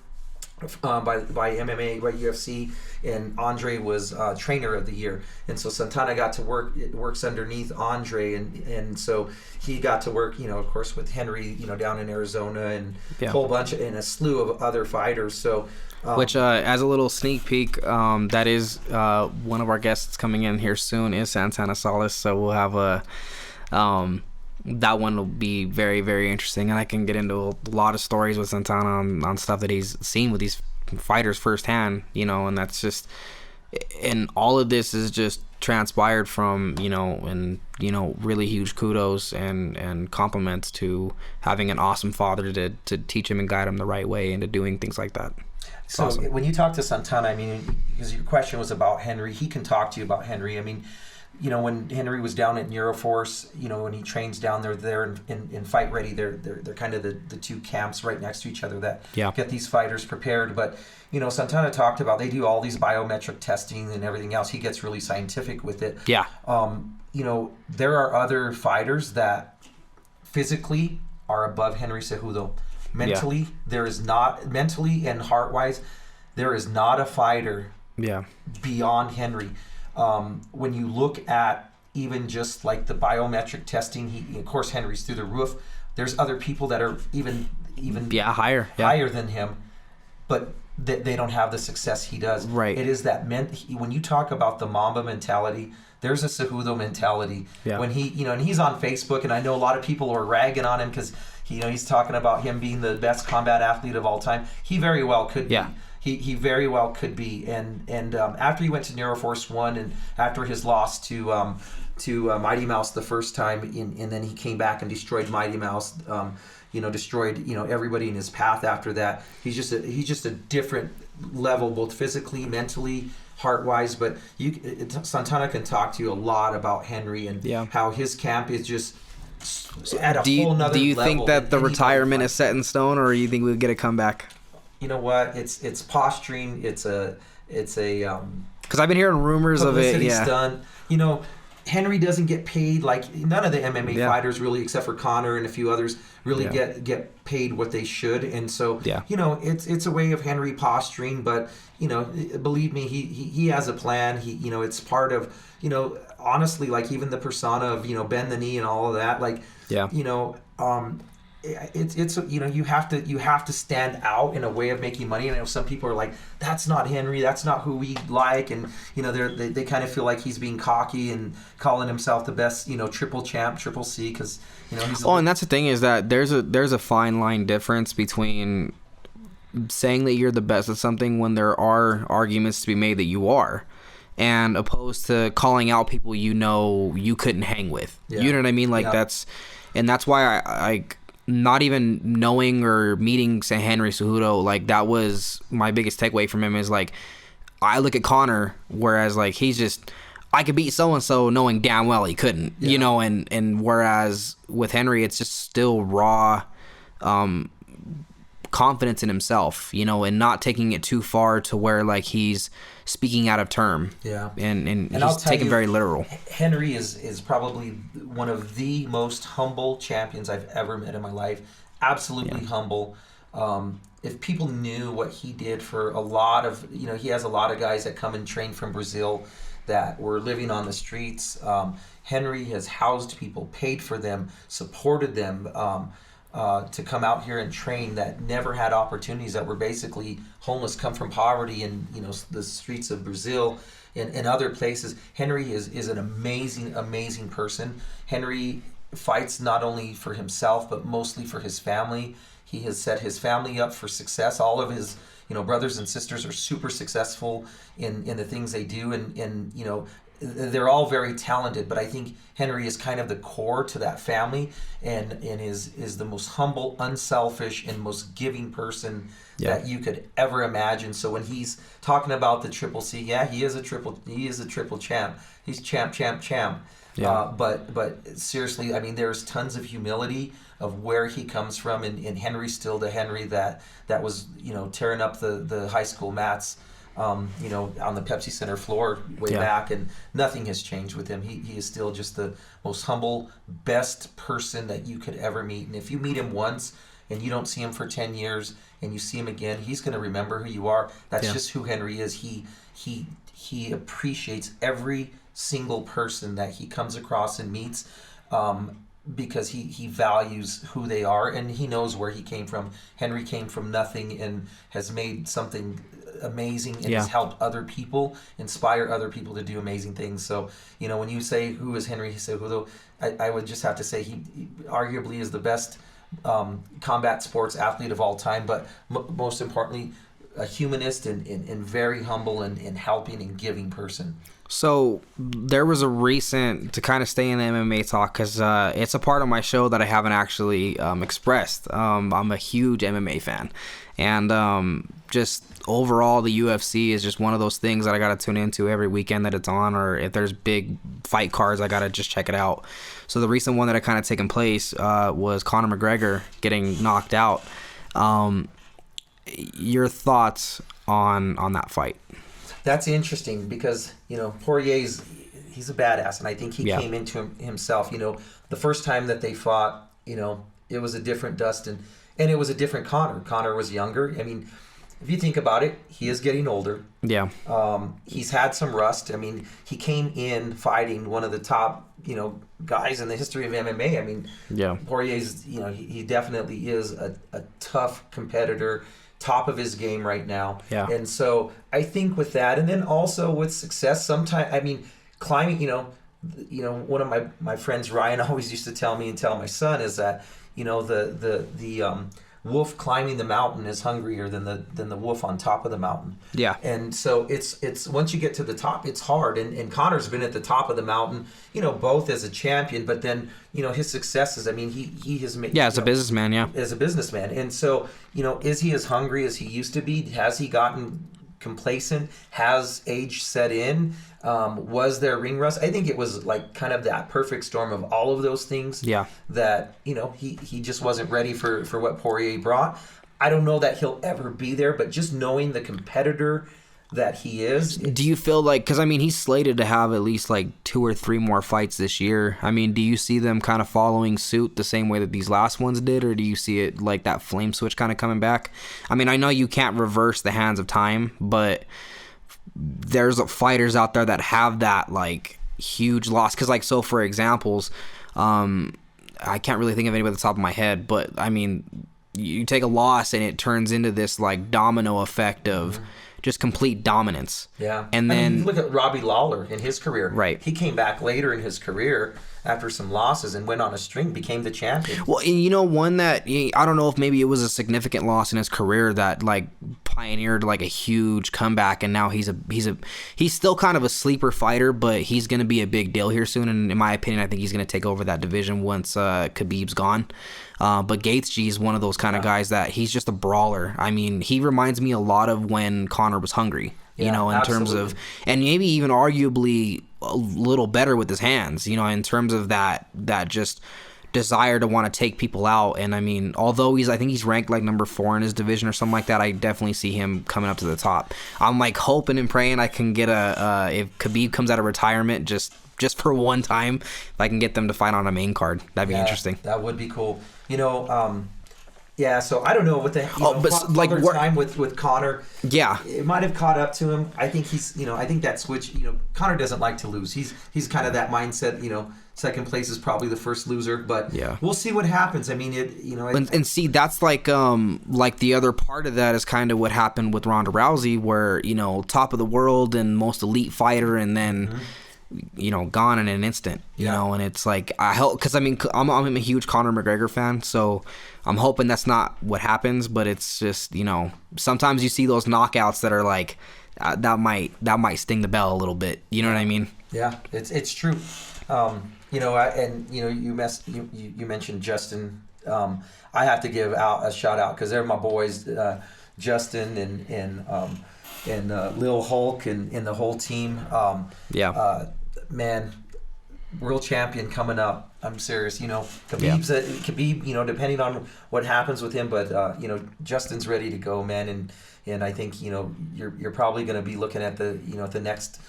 by MMA, by UFC, and Andre was Trainer of the Year. And so Santana got to works underneath Andre, and so he got to work, you know, of course, with Henry, you know, down in Arizona, and a whole bunch and a slew of other fighters. So which as a little sneak peek, that is one of our guests coming in here soon is Santana Salas, so we'll have a that one will be very, very interesting, and I can get into a lot of stories with Santana on stuff that he's seen with these fighters firsthand, you know, and that's just, and all of this is just transpired from, you know, and, you know, really huge kudos and compliments to having an awesome father to teach him and guide him the right way into doing things like that. It's so awesome. When you talk to Santana, I mean, because your question was about Henry, he can talk to you about Henry. I mean, you know, when Henry was down at Neuroforce, you know, when he trains down there, in Fight Ready, they're kind of the two camps right next to each other that get these fighters prepared. But, you know, Santana talked about, they do all these biometric testing and everything else. He gets really scientific with it. Yeah. You know, there are other fighters that physically are above Henry Cejudo. Mentally, there is not, mentally and heart-wise, there is not a fighter beyond Henry. When you look at even just like the biometric testing, he, of course, Henry's through the roof. There's other people that are even higher than him, but they don't have the success he does. Right. It is that when you talk about the Mamba mentality, there's a Cejudo mentality. Yeah. When he, and he's on Facebook, and I know a lot of people are ragging on him because he's talking about him being the best combat athlete of all time. He very well could be. He very well could be. And after he went to Neuroforce One, and after his loss to Mighty Mouse the first time, and then he came back and destroyed Mighty Mouse. Destroyed everybody in his path after that. He's just a different level, both physically, mentally, heart-wise. But Santana can talk to you a lot about Henry and how his camp is just at a whole nother level. Do you think that the retirement is set in stone, or you think we'll get a comeback? You know what? It's posturing. It's a because I've been hearing rumors of it. Yeah. Stunt. Henry doesn't get paid like none of the MMA fighters really, except for Conor and a few others, really get paid what they should. And so it's a way of Henry posturing, but believe me, he has a plan. It's part of honestly, like even the persona of bend the knee and all of that, like it's you have to stand out in a way of making money. And I know some people are like, that's not Henry, that's not who we like, and they kind of feel like he's being cocky and calling himself the best triple champ, triple C, because he's and that's the thing, is that there's a fine line difference between saying that you're the best at something when there are arguments to be made that you are, and opposed to calling out people you couldn't hang with. You know what I mean? Like that's why I not even knowing or meeting Henry Cejudo, like that was my biggest takeaway from him, is like I look at Conor, whereas like he's just, I could beat so and so knowing damn well he couldn't, and whereas with Henry it's just still raw confidence in himself, and not taking it too far to where like he's speaking out of term. And he's taken very literal. Henry is probably one of the most humble champions I've ever met in my life. Absolutely humble. If people knew what he did for a lot of, he has a lot of guys that come and train from Brazil that were living on the streets. Henry has housed people, paid for them, supported them, to come out here and train, that never had opportunities, that were basically homeless, come from poverty in the streets of Brazil and other places. Henry is an amazing person. Henry fights not only for himself but mostly for his family. He has set his family up for success. All of his brothers and sisters are super successful in the things they do, and they're all very talented, but I think Henry is kind of the core to that family, and is the most humble, unselfish, and most giving person that you could ever imagine. So when he's talking about the triple C, he is a triple champ. He's champ. But seriously, I mean, there's tons of humility of where he comes from, and Henry's still the Henry that was tearing up the high school mats. On the Pepsi Center floor way back, and nothing has changed with him. He is still just the most humble, best person that you could ever meet. And if you meet him once and you don't see him for 10 years and you see him again, he's going to remember who you are. That's just who Henry is. He appreciates every single person that he comes across and meets, because he values who they are, and he knows where he came from. Henry came from nothing and has made something amazing, and has helped other people, inspire other people to do amazing things. So when you say who is Henry Cejudo, I would just have to say he arguably is the best combat sports athlete of all time, but most importantly a humanist and very humble and helping and giving person. So there was a recent, to kind of stay in the MMA talk, because it's a part of my show that I haven't actually expressed. I'm a huge MMA fan, and just overall the UFC is just one of those things that I got to tune into every weekend that it's on, or if there's big fight cards, I got to just check it out. So the recent one that had kind of taken place was Conor McGregor getting knocked out. Your thoughts on that fight? That's interesting because, Poirier's, he's a badass, and I think he came into himself. The first time that they fought, it was a different Dustin, and it was a different Conor. Conor was younger. I mean, if you think about it, he is getting older. Yeah. He's had some rust. I mean, he came in fighting one of the top, guys in the history of MMA. I mean, Poirier's, he definitely is a tough competitor, top of his game right now. Yeah. And so I think with that, and then also with success, sometimes, I mean, climbing, one of my friends, Ryan, always used to tell me and tell my son is that, the wolf climbing the mountain is hungrier than the wolf on top of the mountain. Yeah. And so it's once you get to the top, it's hard. And Conor's been at the top of the mountain, both as a champion, but then, his successes, I mean, he has made... Yeah, as a businessman, yeah. As a businessman. And so, is he as hungry as he used to be? Has he gotten complacent? Has age set in? Was there ring rust? I think it was like kind of that perfect storm of all of those things. Yeah. That, he just wasn't ready for what Poirier brought. I don't know that he'll ever be there, but just knowing the competitor that he is. Do you feel like, because I mean, he's slated to have at least like 2 or 3 more fights this year. I mean, do you see them kind of following suit the same way that these last ones did, or do you see it like that flame switch kind of coming back? I mean, I know you can't reverse the hands of time, but there's fighters out there that have that like huge loss. Because like, so for examples, I can't really think of anybody at the top of my head, but I mean, you take a loss and it turns into this like domino effect of just complete dominance. Yeah. And then you look at Robbie Lawler in his career. Right. He came back later in his career after some losses and went on a string, became the champion. Well, one that I don't know if maybe it was a significant loss in his career that like pioneered like a huge comeback, and now he's still kind of a sleeper fighter, but he's going to be a big deal here soon. And in my opinion, I think he's going to take over that division once Khabib's gone. But Gaethje is one of those kind of guys that he's just a brawler. I mean, he reminds me a lot of when Conor was hungry. In absolutely. terms of, and maybe even arguably a little better with his hands, in terms of that just desire to want to take people out. And I mean, although I think he's ranked like number 4 in his division or something like that, I definitely see him coming up to the top. I'm like hoping and praying I can get if Khabib comes out of retirement just for one time, if I can get them to fight on a main card, that'd be interesting. That would be cool. Yeah, so I don't know what the time with Conor. Yeah, it might have caught up to him. I think he's I think that switch. Conor doesn't like to lose. He's kind of that mindset. Second place is probably the first loser. But yeah, we'll see what happens. I mean, and see, that's like the other part of that is kind of what happened with Ronda Rousey, where top of the world and most elite fighter, and then. Gone in an instant, and it's like, I hope, because I mean, I'm a huge Conor McGregor fan, so I'm hoping that's not what happens, but it's just, sometimes you see those knockouts that are like, that might sting the bell a little bit, you know what I mean? Yeah, it's true. You mentioned Justin. I have to give out a shout out because they're my boys, Justin and Lil Hulk and the whole team. Man, world champion coming up. I'm serious. Khabib, depending on what happens with him, but Justin's ready to go, man. And I think you're probably going to be looking at the the next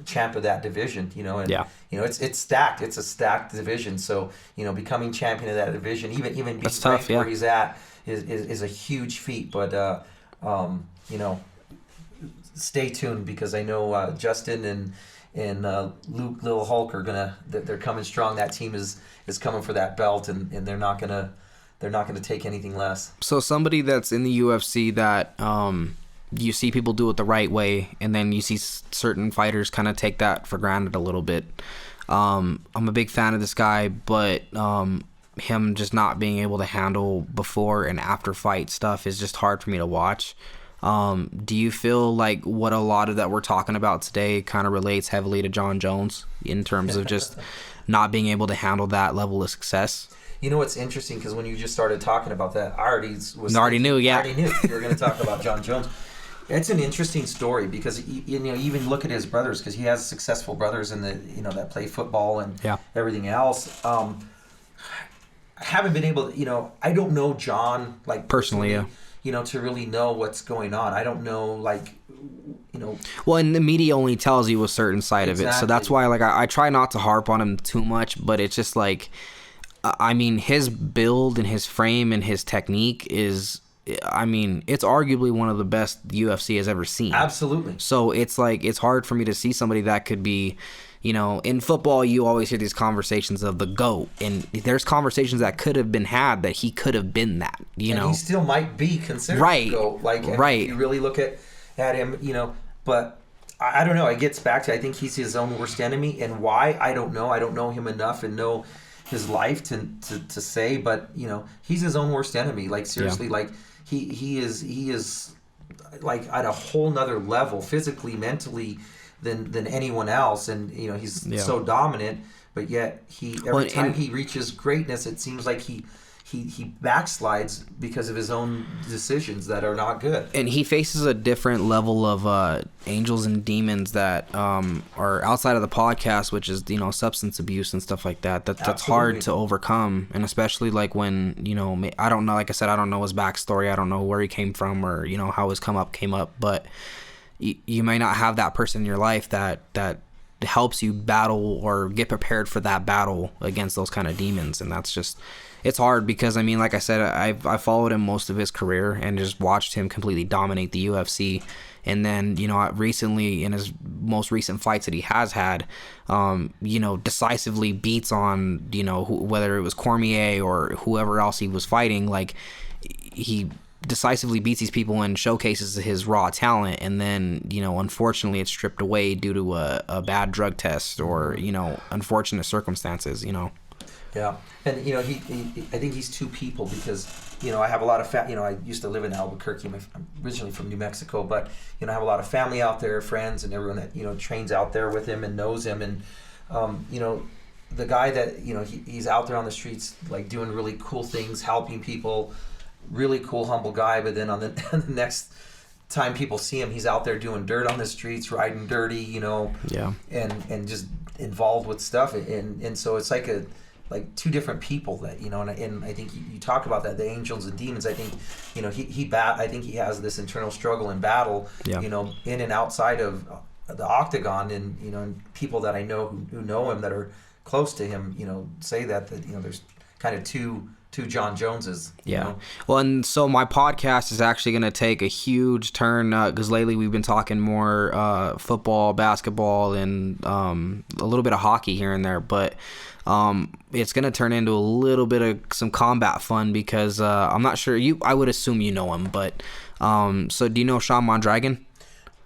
champ of that division. It's stacked. It's a stacked division. So becoming champion of that division, even being ranked where he's at, is a huge feat. But stay tuned, because I know Justin and Luke Lil Hulk they're coming strong. That team is coming for that belt, and they're not gonna take anything less. So somebody that's in the UFC that you see people do it the right way, and then you see certain fighters kind of take that for granted a little bit. I'm a big fan of this guy, but him just not being able to handle before and after fight stuff is just hard for me to watch. Do you feel like what a lot of that we're talking about today kind of relates heavily to John Jones in terms of just not being able to handle that level of success? What's interesting, because when you just started talking about that, I already knew you were going to talk about John Jones. It's an interesting story because you even look at his brothers, because he has successful brothers in the that play football and everything else. I haven't been able to, I don't know John like personally. To really know what's going on. I don't know, Well, and the media only tells you a certain side of it, so that's why, I try not to harp on him too much, but it's just I mean, his build and his frame and his technique is I mean, it's arguably one of the best the UFC has ever seen. Absolutely. So it's like, it's hard for me to see somebody that could be, you know, in football, you always hear these conversations of the GOAT, and there's conversations that could have been had that he could have been that, you know. He still might be considered right. the GOAT. Like, right. If you really look at him, you know, but I don't know. It gets back to, I think he's his own worst enemy, and why, I don't know. I don't know him enough and know his life to say, but, you know, he's his own worst enemy. Like, seriously, like, he is like at a whole nother level, physically, mentally, than anyone else, and you know he's so dominant, but yet every time he reaches greatness, it seems like he backslides because of his own decisions that are not good. And he faces a different level of angels and demons that are outside of the podcast, which is, you know, substance abuse and stuff like that. That's hard to overcome, and especially like when, you know, I don't know, like I said, I don't know his backstory, I don't know where he came from, or, you know, how his come up, but you may not have that person in your life that helps you battle or get prepared for that battle against those kind of demons. And that's just, it's hard because, I mean, like I said, I followed him most of his career and just watched him completely dominate the UFC. And then, you know, recently in his most recent fights that he has had, you know, decisively beats on, you know, whether it was Cormier or whoever else he was fighting, like he decisively beats these people and showcases his raw talent, and then, you know, unfortunately it's stripped away due to a bad drug test or, you know, unfortunate circumstances, you know. Yeah, and you know, I think he's two people because, you know, I have a lot of you know, I used to live in Albuquerque. I'm originally from New Mexico, but, you know, I have a lot of family out there, friends, and everyone that, you know, trains out there with him and knows him, and you know, the guy that, you know, he's out there on the streets, like doing really cool things, helping people. Really cool, humble guy, but then on the next time people see him, he's out there doing dirt on the streets, riding dirty, you know, and just involved with stuff, and so it's like two different people that, you know, and I think you talk about that, the angels and demons. I think, you know, I think he has this internal struggle and battle, you know, in and outside of the octagon, and, you know, and people that I know who know him that are close to him, you know, say that you know, there's kind of two John Joneses. You know? Well, and so my podcast is actually going to take a huge turn because lately we've been talking more football, basketball, and a little bit of hockey here and there, but it's going to turn into a little bit of some combat fun because I'm not sure, I would assume you know him, but so do you know Sean Mondragon?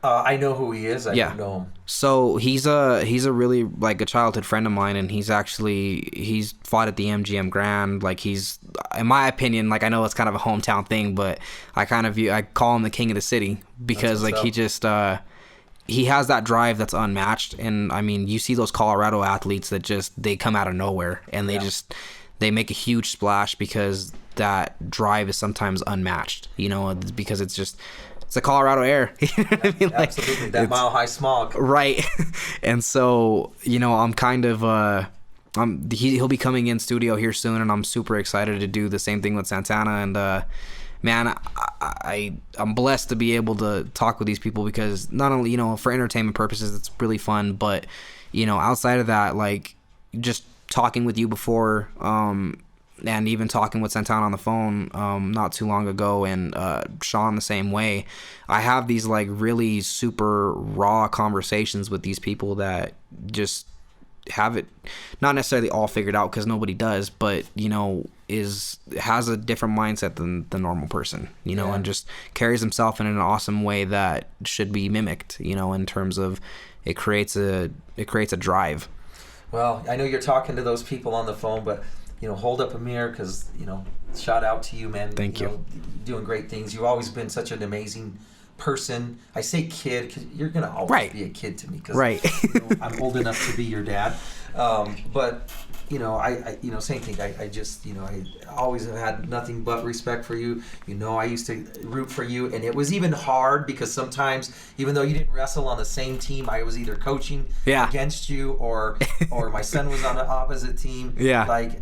I know who he is. I don't know him. So he's a really, like, a childhood friend of mine, and he's fought at the MGM Grand. Like, he's, in my opinion, like, I know it's kind of a hometown thing, but I call him the king of the city because, like, he just he has that drive that's unmatched. And I mean, you see those Colorado athletes that they come out of nowhere and they make a huge splash because that drive is sometimes unmatched, you know, because it's the Colorado air. You know what I mean? Like, absolutely, that mile-high smog. Right. And so, you know, I'm kind of, he'll be coming in studio here soon, and I'm super excited to do the same thing with Santana. And, man, I'm blessed to be able to talk with these people because not only, you know, for entertainment purposes, it's really fun, but, you know, outside of that, like, just talking with you before, and even talking with Santana on the phone not too long ago, and Sean the same way, I have these, like, really super raw conversations with these people that just have it not necessarily all figured out, because nobody does, but, you know, has a different mindset than the normal person, you know, and just carries himself in an awesome way that should be mimicked, you know, in terms of it creates a drive. Well, I know you're talking to those people on the phone, but, you know, hold up a mirror, because, you know, shout out to you, man. Thank you. Know, doing great things. You've always been such an amazing person. I say kid because you're going to always be a kid to me, because you know, I'm old enough to be your dad. But, you know, I you know, same thing. I just, you know, I always have had nothing but respect for you. You know, I used to root for you, and it was even hard because sometimes, even though you didn't wrestle on the same team, I was either coaching against you or my son was on the opposite team. Yeah. Like,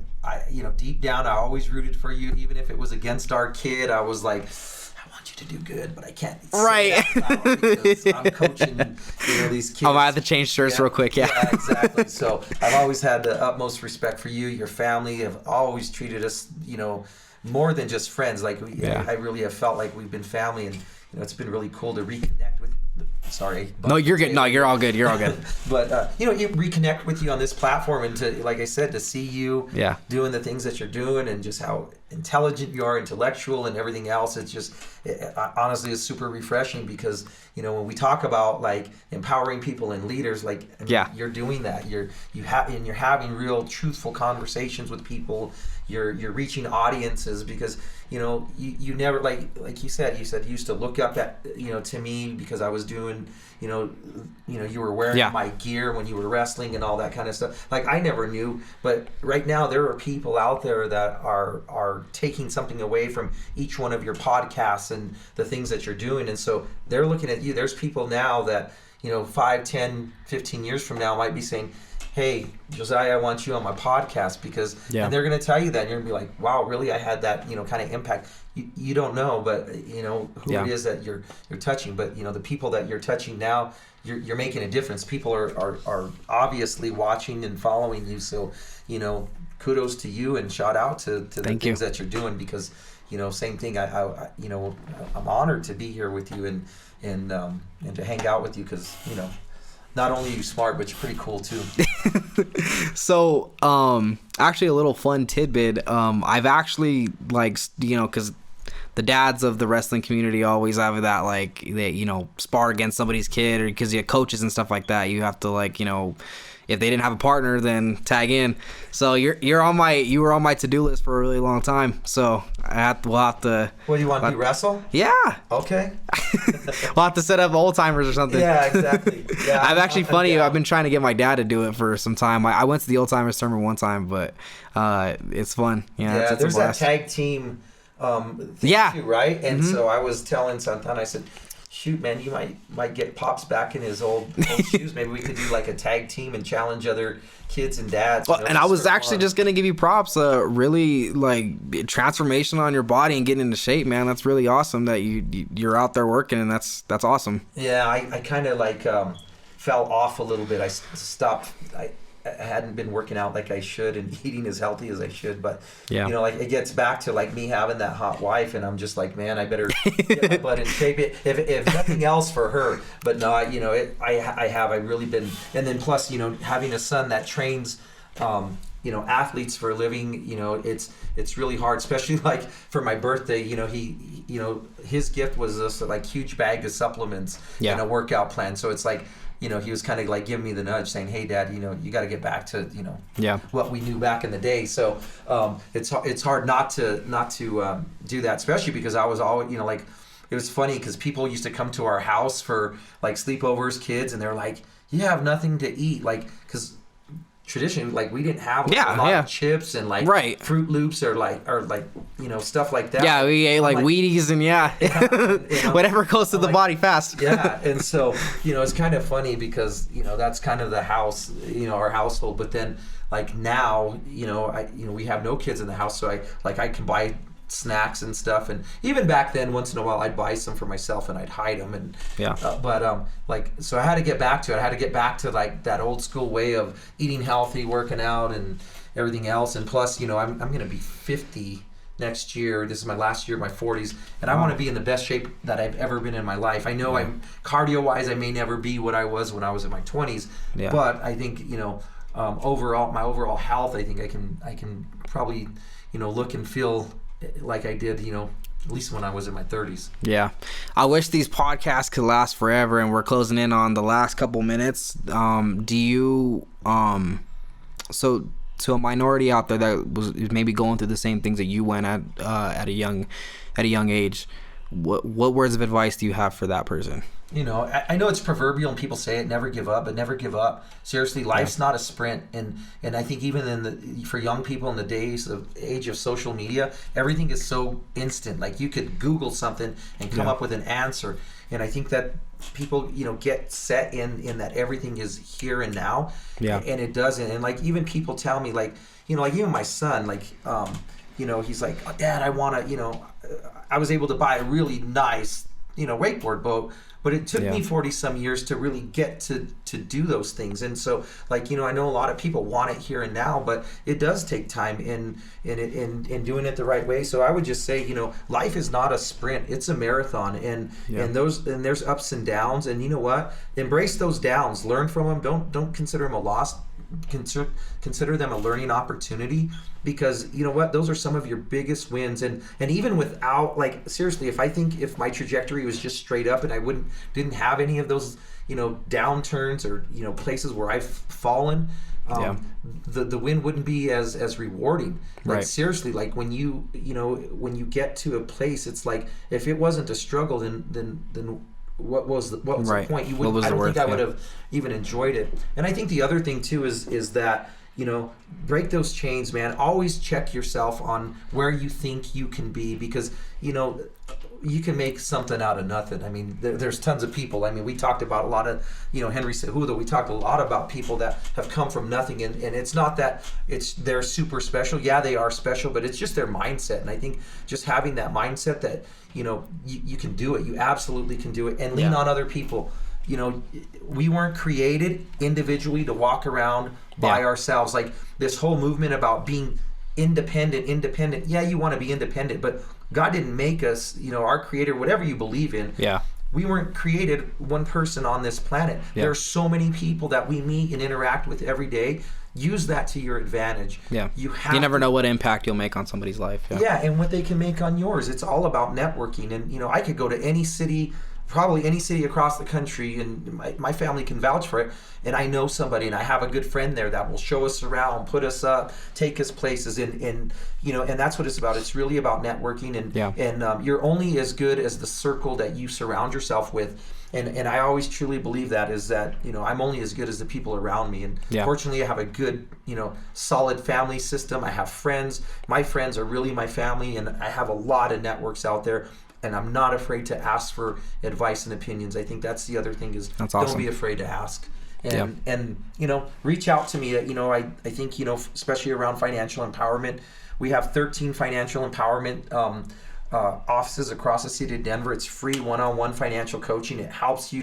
you know, deep down, I always rooted for you, even if it was against our kid. I was like, I want you to do good, but I can't say that loud because I'm coaching, you know, these kids. I might have to change shirts real quick. Yeah, exactly. So I've always had the utmost respect for you. Your family have always treated us, you know, more than just friends. Like I really have felt like we've been family, and it's been really cool to reconnect with. Sorry. No, you're good. No, you're all good. You're all good. But you reconnect with you on this platform, and to, like I said, to see you doing the things that you're doing, and just how intelligent you are, intellectual, and everything else. It's just honestly, it's super refreshing, because when we talk about like empowering people and leaders, like you're doing that. You're having real truthful conversations with people. You're reaching audiences, because you never, like you said you used to look up at to me because I was doing you were wearing my gear when you were wrestling and all that kind of stuff. Like, I never knew, but right now there are people out there that are taking something away from each one of your podcasts and the things that you're doing, and so they're looking at you. There's people now that 5, 10, 15 years from now might be saying, hey, Josiah, I want you on my podcast, because and they're going to tell you that, and you're going to be like, wow, really? I had that, kind of impact. You don't know, but who it is that you're touching. But the people that you're touching now, you're making a difference. People are obviously watching and following you. So kudos to you, and shout out to the things that you're doing, because same thing. I'm honored to be here with you and to hang out with you, because not only are you smart, but you're pretty cool too. So, actually, a little fun tidbit. I've actually, because the dads of the wrestling community always have that, like, they, spar against somebody's kid, or because you have coaches and stuff like that. You have to, like, if they didn't have a partner, then tag in. So you were on my to-do list for a really long time. So we'll have to. What do you want to do? Wrestle? Yeah. Okay. We'll have to set up old timers or something. Yeah, exactly. Yeah. I've been trying to get my dad to do it for some time. I went to the old timers tournament one time, but it's fun. Yeah, there's that tag team. Thing too, right? And so I was telling Santan, I said, shoot, man, you might get Pops back in his old shoes. Maybe we could do like a tag team and challenge other kids and dads. Well, and I was actually just gonna give you props. Really, like, transformation on your body and getting into shape, man. That's really awesome that you're out there working, and that's awesome. Yeah, I kind of fell off a little bit. I stopped. I hadn't been working out like I should and eating as healthy as I should, but it gets back to like me having that hot wife, and I'm just like, man, I better get my butt in shape. If nothing else for her, but no, I've really been, and then plus having a son that trains athletes for a living, it's really hard, especially like for my birthday. His gift was this like huge bag of supplements and a workout plan. So it's like, he was kind of like giving me the nudge, saying, hey, Dad, you got to get back to what we knew back in the day. So it's hard not to do that, especially because I was always it was funny because people used to come to our house for like sleepovers, kids, and they're like, you have nothing to eat, like, because traditionally, like, we didn't have a lot of chips and like Fruit Loops or stuff like that. Yeah, we ate like Wheaties and whatever goes to the body fast. Yeah, and so it's kind of funny because that's kind of the house, our household. But then like now, we have no kids in the house, so I can buy snacks and stuff, and even back then once in a while I'd buy some for myself and I'd hide them, and so I had to get back to like that old school way of eating healthy, working out, and everything else. And plus I'm gonna be 50 next year. This is my last year of my 40s, and I want to be in the best shape that I've ever been in my life. I know I'm cardio wise I may never be what I was when I was in my 20s, but I think overall, my overall health, I think I can probably look and feel like I did, at least when I was in my 30s. Yeah. I wish these podcasts could last forever, and we're closing in on the last couple minutes. Do you, so to a minority out there that was maybe going through the same things that you went at a young age, what words of advice do you have for that person? I know it's proverbial and people say it, never give up, but never give up. Seriously, life's not a sprint. And I think even for young people in the age of social media, everything is so instant. Like, you could Google something and come up with an answer. And I think that people, get set in that everything is here and now. Yeah. And it doesn't. And like, even people tell me, like, like even my son, like, he's like, oh, Dad, I want to, I was able to buy a really nice, wakeboard boat, but it took me 40 some years to really get to do those things. And so, like, I know a lot of people want it here and now, but it does take time in doing it the right way. So I would just say, life is not a sprint, it's a marathon, and there's ups and downs, and you know what? Embrace those downs, learn from them. Don't consider them a loss. Consider them a learning opportunity, because you know what, those are some of your biggest wins. And even without, like, seriously, if my trajectory was just straight up and I didn't have any of those downturns or places where I've fallen, the win wouldn't be as rewarding. Like, seriously, like when you get to a place, it's like, if it wasn't a struggle, then what was the point? I don't think I would have even enjoyed it. And I think the other thing too is that break those chains, man. Always check yourself on where you think you can be, because you can make something out of nothing. I mean, there's tons of people. I mean, we talked about a lot of, Henry Cejudo. We talked a lot about people that have come from nothing, and it's not that they're super special. Yeah, they are special, but it's just their mindset. And I think just having that mindset that you can do it. You absolutely can do it, and lean on other people. We weren't created individually to walk around by ourselves. Like, this whole movement about being independent. Yeah, you want to be independent, but God didn't make us, our creator, whatever you believe in. Yeah. We weren't created one person on this planet. Yeah. There are so many people that we meet and interact with every day. Use that to your advantage. Yeah. You never know what impact you'll make on somebody's life. Yeah, and what they can make on yours. It's all about networking. And, I could go to any city, probably any city across the country, and my family can vouch for it, and I know somebody, and I have a good friend there that will show us around, put us up, take us places, and that's what it's about. It's really about networking, and you're only as good as the circle that you surround yourself with. And I always truly believe that is that, I'm only as good as the people around me. And fortunately, I have a good, solid family system. I have friends. My friends are really my family, and I have a lot of networks out there. And I'm not afraid to ask for advice and opinions. I think that's the other thing is, that's awesome. Don't be afraid to ask. And reach out to me. I think, especially around financial empowerment, we have 13 financial empowerment offices across the city of Denver. It's free one-on-one financial coaching. It helps you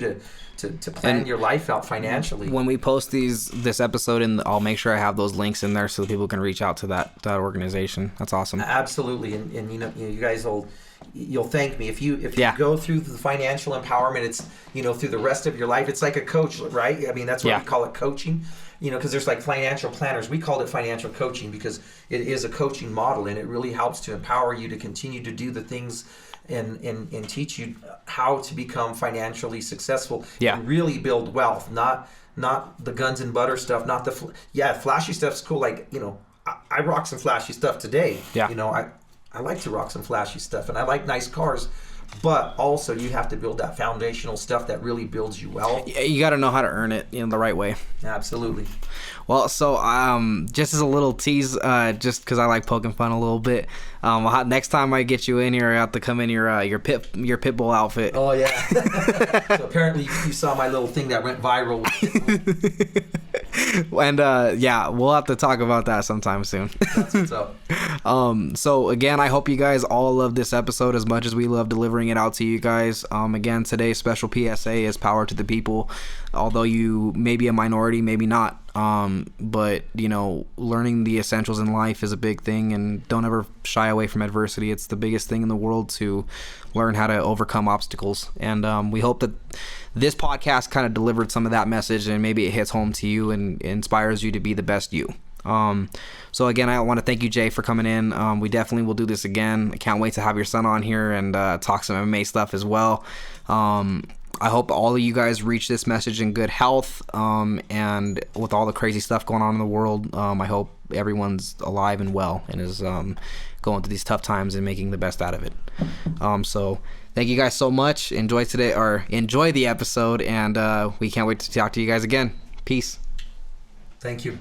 to plan your life out financially. When we post this episode, I'll make sure I have those links in there so people can reach out to that organization. That's awesome. Absolutely. And you guys you'll thank me if you go through the financial empowerment. It's through the rest of your life. It's like a coach, right? I mean, that's why we call it coaching. Because there's like financial planners. We called it financial coaching because it is a coaching model, and it really helps to empower you to continue to do the things and teach you how to become financially successful and really build wealth. Not the guns and butter stuff. Not the flashy stuff's cool. Like I rock some flashy stuff today. Yeah. I like to rock some flashy stuff, and I like nice cars. But also, you have to build that foundational stuff that really builds you wealth. Yeah, you got to know how to earn it the right way. Absolutely. Well, so just as a little tease, just because I like poking fun a little bit, next time I get you in here, I have to come in your pit bull outfit. Oh yeah. So apparently you saw my little thing that went viral. And we'll have to talk about that sometime soon. That's what's up. So again, I hope you guys all love this episode as much as we love delivering it out to you guys. Again, today's special PSA is power to the people. Although you may be a minority, maybe not. But learning the essentials in life is a big thing, and don't ever shy away from adversity. It's the biggest thing in the world to learn how to overcome obstacles. And we hope that this podcast kind of delivered some of that message, and maybe it hits home to you and inspires you to be the best you. So again, I want to thank you, Jay, for coming in. We definitely will do this again. I can't wait to have your son on here and talk some MMA stuff as well. I hope all of you guys reach this message in good health, and with all the crazy stuff going on in the world, I hope everyone's alive and well and is going through these tough times and making the best out of it. So thank you guys so much. Enjoy the episode, and we can't wait to talk to you guys again. Peace. Thank you.